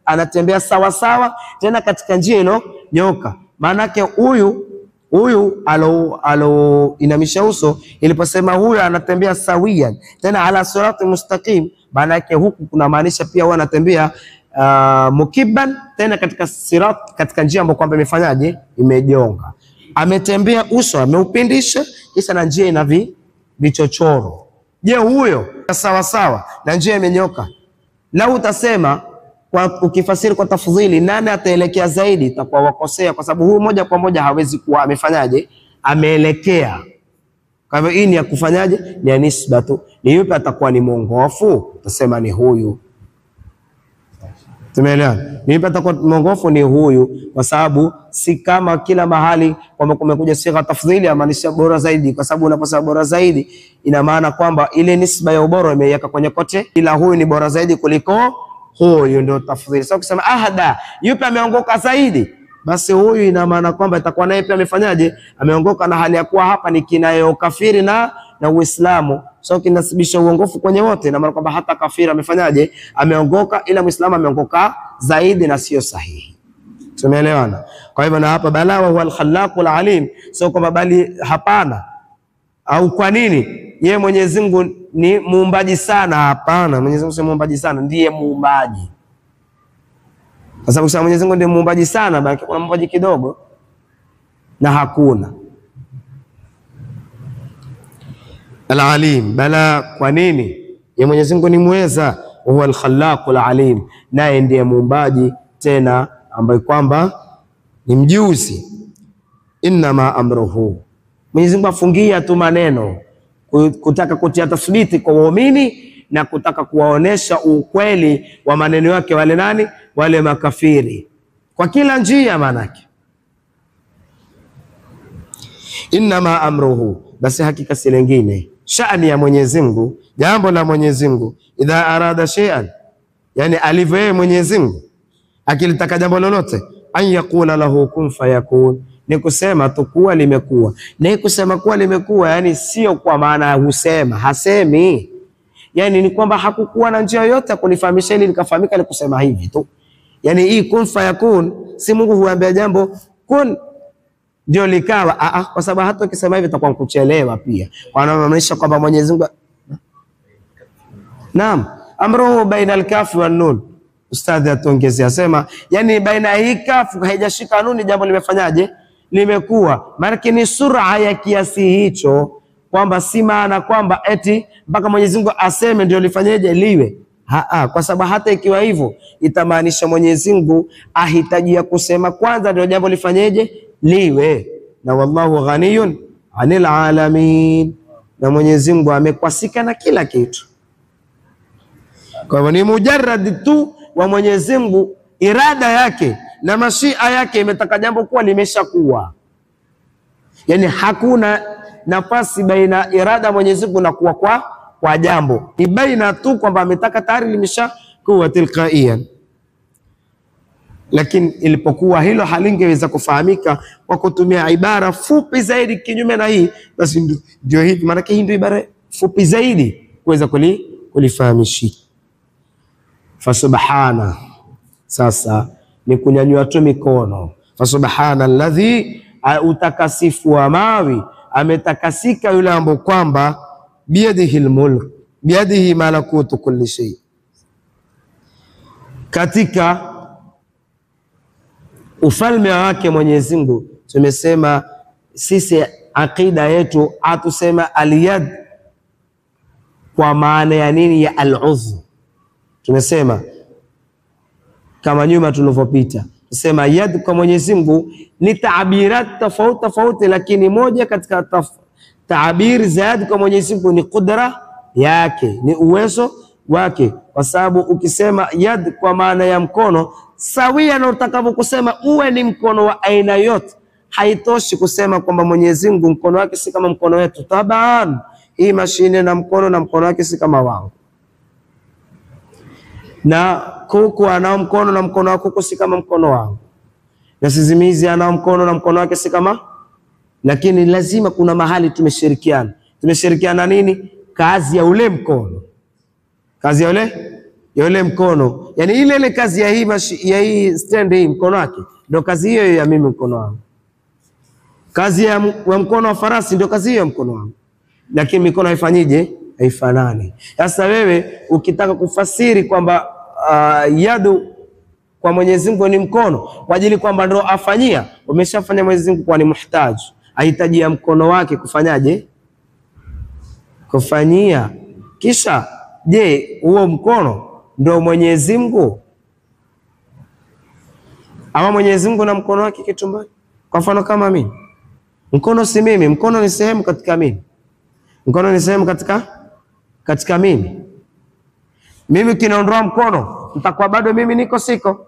anatembea sawa sawa tena katika njia ilo nyoka. Maana yake huyu alo inamisha uso, iliposema huyu anatembea sawiyan tena ala sirati mustaqim, maana yake huku kuna maanisha pia huwa anatembea mukiban tena katika sirat, katika njia ambayo kwamba imefanyaje, imejonga. Ametembea uso ameupindisha, kisha na njia ina vichochoro. Je, huyo sawa sawa na njia imenyoka? Lau utasema kwa ukifasiri kwa tafdhili, nani ataelekea zaidi, itakuwa wakosea, kwa sababu huyu moja kwa moja hawezi kuwa amefanyaje, ameelekea. Kwa hivyo hii ni ya kufanyaje, ni ya nisba tu. Ni yupi atakuwa ni mwongofu? Utasema ni huyu. Tumeelewana? Ni yupi atakuwa mwongofu? Ni huyu, kwa sababu si kama kila mahali kwamba kumekuja sigha tafdhili amaanisha bora zaidi, kwa sababu unaposema bora zaidi ina maana kwamba ile nisba ya ubora imeiweka kwenye kote, ila huyu ni bora zaidi kuliko huyu, ndio tafdhili. Sasa ukisema ahada, yupi ameongoka zaidi, basi huyu ina maana kwamba itakuwa naye pia amefanyaje, ameongoka, na hali ya kuwa hapa ni kinayo kafiri na Uislamu. So kinasibisha uongofu kwenye wote, na maana kwamba hata kafiri amefanyaje, ameongoka, ila Muislamu ameongoka zaidi na sio sahihi. Tumeelewana? Kwa hivyo na hapa balawa huwa al-khallaqul alim, sio kwamba bali hapana. Au kwa nini yeye Mwenyezi Mungu ni muumbaji sana? Hapana, Mwenyezi Mungu si muumbaji sana, ndiye muumbaji. Kwa sababu sasa Mwenyezi Mungu ndiye muumbaji sana, bali kuna muumbaji kidogo na hakuna. Al-alim, bala kwa nini yeye Mwenyezi Mungu ni muweza, huwa al-khallaqul alim, naye ndiye muumbaji tena ambaye kwamba ni mjuzi. Inma amruhu, Mwenyezi Mungu afungia tu maneno kutaka kutia tasbiti kwa waumini na kutaka kuwaonesha ukweli wa maneno yake wale nani, wale makafiri, kwa kila njia. Manake inma amruhu, basi hakika si lingine, shani ya Mwenyezi Mungu, jambo la Mwenyezi Mungu, idha arada shay'an, yani alivyo yeye Mwenyezi Mungu akilitaka jambo lolote, an yaqula lahu kun fayakun, ni kusema tu kuwa limekuwa. Na kusema kuwa limekuwa, yani sio kwa maana husema, hasemi, yani ni kwamba hakukuwa na njia yoyote ya kunifahamisha ili nikafahamika, ni kusema hivi tu. Yani hii kun fayakun, si Mungu huambia jambo kun ndio likawa, kwa sababu hata ukisema hivi itakuwa kuchelewa pia. Wanamaanisha kwamba Mwenyezi Mungu, naam, amruhu baina al-kafi wan nun. Ustadhi atuongezea sema, yani baina hii kafu haijashika nuni, jambo limefanyaje, limekuwa. Maana ni sura ya kiasi hicho, kwamba si maana kwamba eti mpaka Mwenyezi Mungu aseme ndio lifanyeje, liwe. Kwa sababu hata ikiwa hivyo itamaanisha Mwenyezi Mungu ahitajia kusema kwanza ndio jambo lifanyeje, liwe. Na wallahu ghaniyun anil alamin, na Mwenyezi Mungu amekwasika na kila kitu. Kwa hivyo ni mujarrad tu wa Mwenyezi Mungu, irada yake na mashia yake imetaka jambo kuwa limeshakuwa. Yani hakuna nafasi baina irada Mwenyezi Mungu na kuwa kwa jambo, ni baina tu kwamba ametaka tayari limeshakuwa tilqaiyan. Lakini ilipokuwa hilo halingeweza kufahamika kwa kutumia ibara fupi zaidi kinyume na hii, basi ndio hivi. Maana hii ndio ibara fupi zaidi kuweza kulifahamisha. Fasubhana, sasa ni kunyanyua tu mikono. Fasubhana alladhi, utakasifu wa mawi, ametakasika yule ambaye kwamba biyadihi almulk, biyadihi malakutu kulli shay, katika ufalme wake Mwenyezi Mungu. Tumesema sisi akida yetu atusema aliyad kwa maana ya nini, ya al-udhu. Tumesema kama nyuma tulivyopita, tusema yad kwa Mwenyezi Mungu ni taabirat tofauti tofauti, lakini moja katika taabiri za yad kwa Mwenyezi Mungu ni kudra yake, ni uwezo wake. Kwa sababu ukisema yad kwa maana ya mkono, sawia na utakavyokusema uwe ni mkono wa aina yote, haitoshi kusema kwamba Mwenyezi Mungu mkono wake si kama mkono wetu. Taban, hii mashine na mkono wake si kama wangu. Na kuku anao mkono na mkono wa kuku si kama mkono wangu, na sisimizi anao mkono na mkono wake si kama, lakini lazima kuna mahali tumeshirikiana. Tumeshirikiana nini? Kazi ya ule mkono, kazi ya ule mkono, yani ile kazi ya hii stand hii mkono wake ndio kazi hiyo ya mimi mkono wangu. Kazi ya mkono wa farasi ndio kazi hiyo ya mkono wangu, lakini mikono haifanyije? Haifanani. Sasa wewe ukitaka kufasiri kwamba yadu kwa Mwenyezi Mungu ni mkono kwa ajili kwamba ndio afanyia, umeshafanya Mwenyezi Mungu kwa ni muhtaji, ahitaji ya mkono wake kufanyaje? Kufanyia. Kisha je, huo mkono ndio Mwenyezi Mungu ama Mwenyezi Mungu na mkono wake kitu mbali? Kwa mfano kama mimi, mkono si mimi, mkono ni sehemu katika mimi. Mkono ni sehemu katika mimi. Mimi kinaondoa mkono, nitakuwa bado mimi niko siko.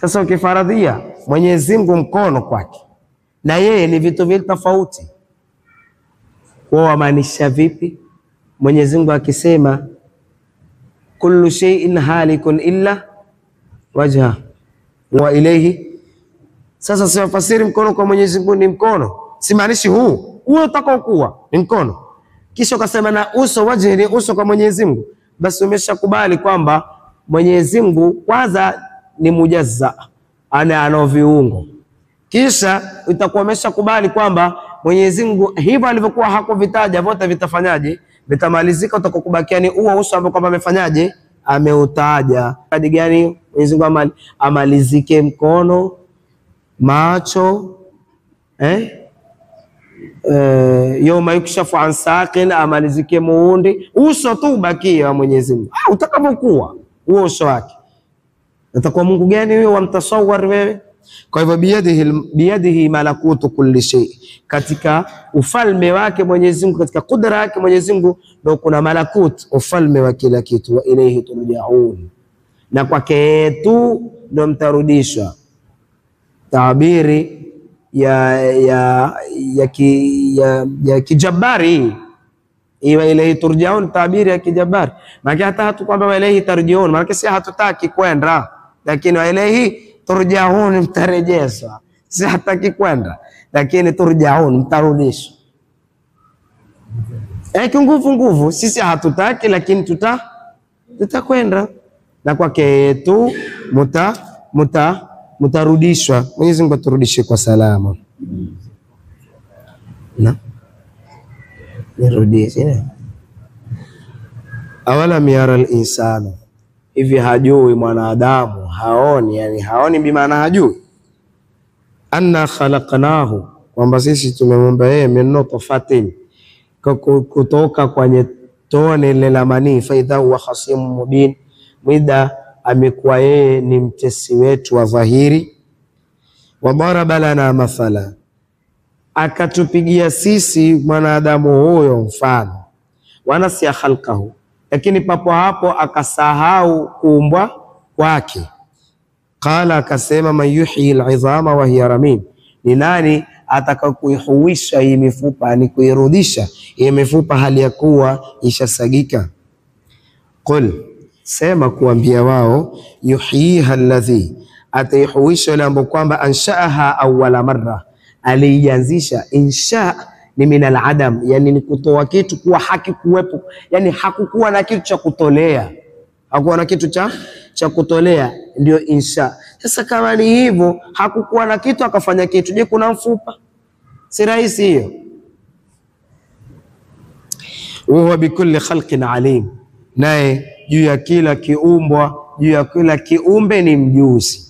Sasa ukifaradhia Mwenyezi Mungu mkono kwake na yeye ni vitu vile tofauti, kwa maanisha vipi? Mwenyezi Mungu akisema kullu shay'in halikun illa wajha wa ilayhi. Sasa siwafasiri mkono kwa Mwenyezi Mungu ni mkono, simaanishi huo utakao kuwa ni mkono. Kisha ukasema na uso, wajhi ni uso kwa Mwenyezi Mungu, basi umeshakubali kwamba Mwenyezi Mungu kwanza ni mujazza, ana viungo. Kisha utakuwa umeshakubali kwamba Mwenyezi Mungu hivyo alivyokuwa hakuvitaja vyote vitafanyaje? Vitamalizika, utakokubakia ni huo uso ambao kwamba amefanyaje? Ameutaja. Hadi gani Mwenyezi Mungu amalizike mkono, macho, yawma yukshafu an saqin, amalizike muundi, uso tu bakia wa Mwenyezi Mungu. Utakapokuwa huo uso wake, utakuwa Mungu gani wewe wamtasawwar wewe? Kwa hivyo biyadihi malakutu kulli shay, katika ufalme wake Mwenyezi Mungu, katika kudra yake Mwenyezi Mungu ndio kuna malakut, ufalme wa kila kitu. Wa ilayhi turjaun, na kwake tu ndio mtarudishwa. Tabiri ya kijabari, wa ilayhi turjaun, tabiri ya kijabari. Maana hata hatu kwamba wa ilayhi tarjiun, maana si hatutaki kwenda, lakini wa ilayhi turjaun, mtarejeshwa. Si hataki kwenda, lakini turjaun, mtarudishwa. Nguvu sisi hatutaki, lakini tutakwenda, na kwake tu mtarudishwa. Mwenyezi Mungu aturudishe kwa salama. Na nirudishe. Awalam yara al-insanu, hivi hajui mwanadamu, haoni, yani haoni bimaana hajui, anna khalaqnahu, kwamba sisi tumemuumba yeye, min nutfatin, kutoka kwenye tone lile la manii, fa idha huwa khasimun mubin, mwida amekuwa yeye ni mtesi wetu wa dhahiri. Wa daraba lana mathala, akatupigia sisi mwanadamu huyo mfano. Wanasia khalqahu, lakini papo hapo akasahau kuumbwa kwake. Qala, akasema man yuhyi al-'idhama wa hiya ramim, ni nani atakakuihuisha hii mifupa, ni kuirudisha hii mifupa hali ya kuwa ishasagika. Qul, sema kuambia wao, yuhyiha alladhi, ataihuisha yule ambaye kwamba anshaaha awwala marra, alianzisha. Insha ni min al-adam, yani ni kutoa kitu kuwa haki kuwepo, yani hakukuwa na kitu cha kutolea, hakuwa na kitu cha kutolea, ndio insha. Sasa kama ni hivyo, hakukuwa na kitu akafanya kitu, je kuna mfupa? Si rahisi hiyo. Huwa bikulli khalqin alim, naye juu ya kila kiumbwa, juu ya kila kiumbe ni mjuzi.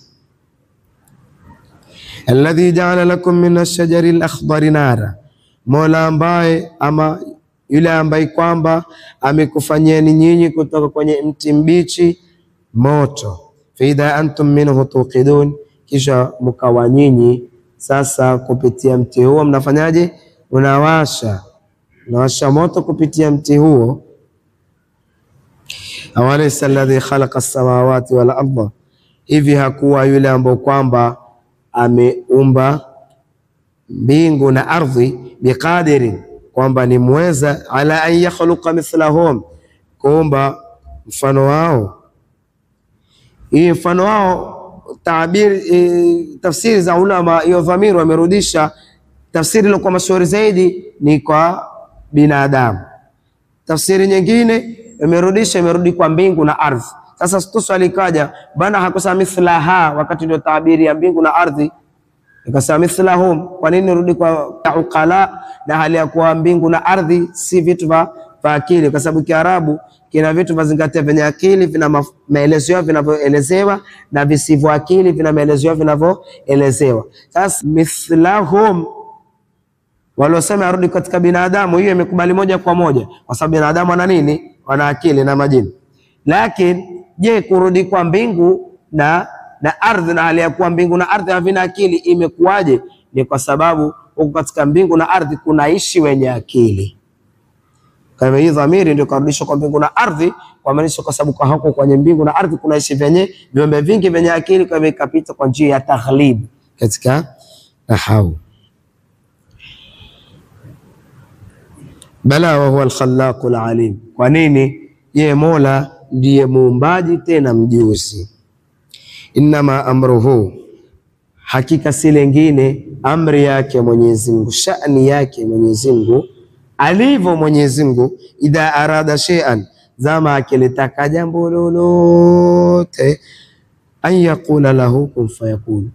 Alladhi ja'ala lakum min ash-shajari al-akhdari nara, Mola ambaye ama yule ambaye kwamba amekufanyeni nyinyi kutoka kwenye mti mbichi moto. Fa idha antum minhu tuqidun, kisha mkawa nyinyi sasa kupitia mti huo mnafanyaje? Unawasha moto kupitia mti huo. Awalaysa alladhi khalaqa as-samawati wal arda, hivi hakuwa yule ambaye kwamba ameumba mbingu na ardhi, biqadirin, kwamba ni mweza, ala an yakhluqa mithlahum, kuumba mfano wao. Hii mfano wao tafsiri za ulama, hiyo dhamiri wamerudisha tafsiri ile kwa mashauri zaidi ni kwa binadamu. Tafsiri nyingine imerudi kwa mbingu na ardhi. Sasa swali kaja, bana hakusema mithlaha wakati ndio tabiri ya mbingu na ardhi, ikasema mithlahum. Kwa nini rudi kwa uqala na hali ya kuwa mbingu na ardhi si vitu vya akili? Kwa sababu Kiarabu kina vitu vazingatia vyenye akili, vina maelezo yao vinavyoelezewa, na visivyo akili vina maelezo yao vinavyoelezewa. Sasa mithlahum walosema arudi katika binadamu, hiyo imekubali moja kwa moja, kwa sababu binadamu ana nini? Wana akili na majini. Lakini je, kurudi kwa mbingu na ardhi na hali ya kuwa mbingu na ardhi havina akili imekuwaje? Ni kwa sababu huko katika mbingu na ardhi kunaishi wenye akili. Kwa hivyo hii dhamiri ndio karudishwa kwa mbingu na ardhi, kwa maana kwa sababu kwa huko kwenye mbingu na ardhi kunaishi viumbe vingi vyenye akili, kwa hivyo ikapita kwa njia ya taghlib katika nahau. Bala wa huwa al-khallaqul alim. Kwa nini? Yeye Mola ndiye muumbaji tena mjuzi. Inma amruhu, hakika si lingine, amri yake Mwenyezi Mungu, shani yake Mwenyezi Mungu, alivyo Mwenyezi Mungu, idha arada shay'an, zama akilitaka jambo lolote, an yaqula lahu kun fayakun,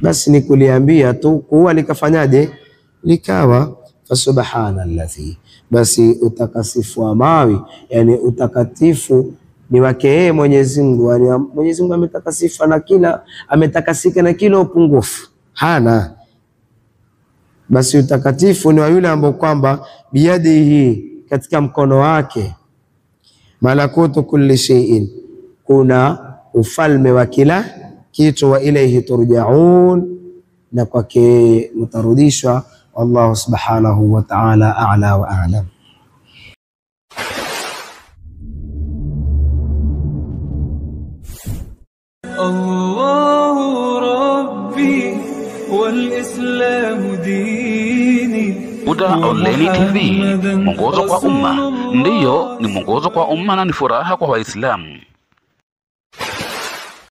basi ni kuliambia tu kuwa likafanyaje? Likawa. Fasubhanalladhi, basi utakasifu wa mawi, yani utakatifu ni wake yeye Mwenyezi Mungu. Yani Mwenyezi Mungu ametakasifa na kila, ametakasika na kila upungufu hana. Basi utakatifu ni wa yule ambao kwamba biyadihi, katika mkono wake, malakutu kulli shay'in, kuna ufalme wa kila kitu, wa ilayhi turjaun, na kwake mtarudishwa. Allah subhanahu wa ta'ala a'la wa a'lam. Allahu Rabbi wal Islamu dini. Huda Online TV, mwongozo kwa umma. Ndiyo, ni mwongozo kwa umma na ni furaha kwa Waislamu.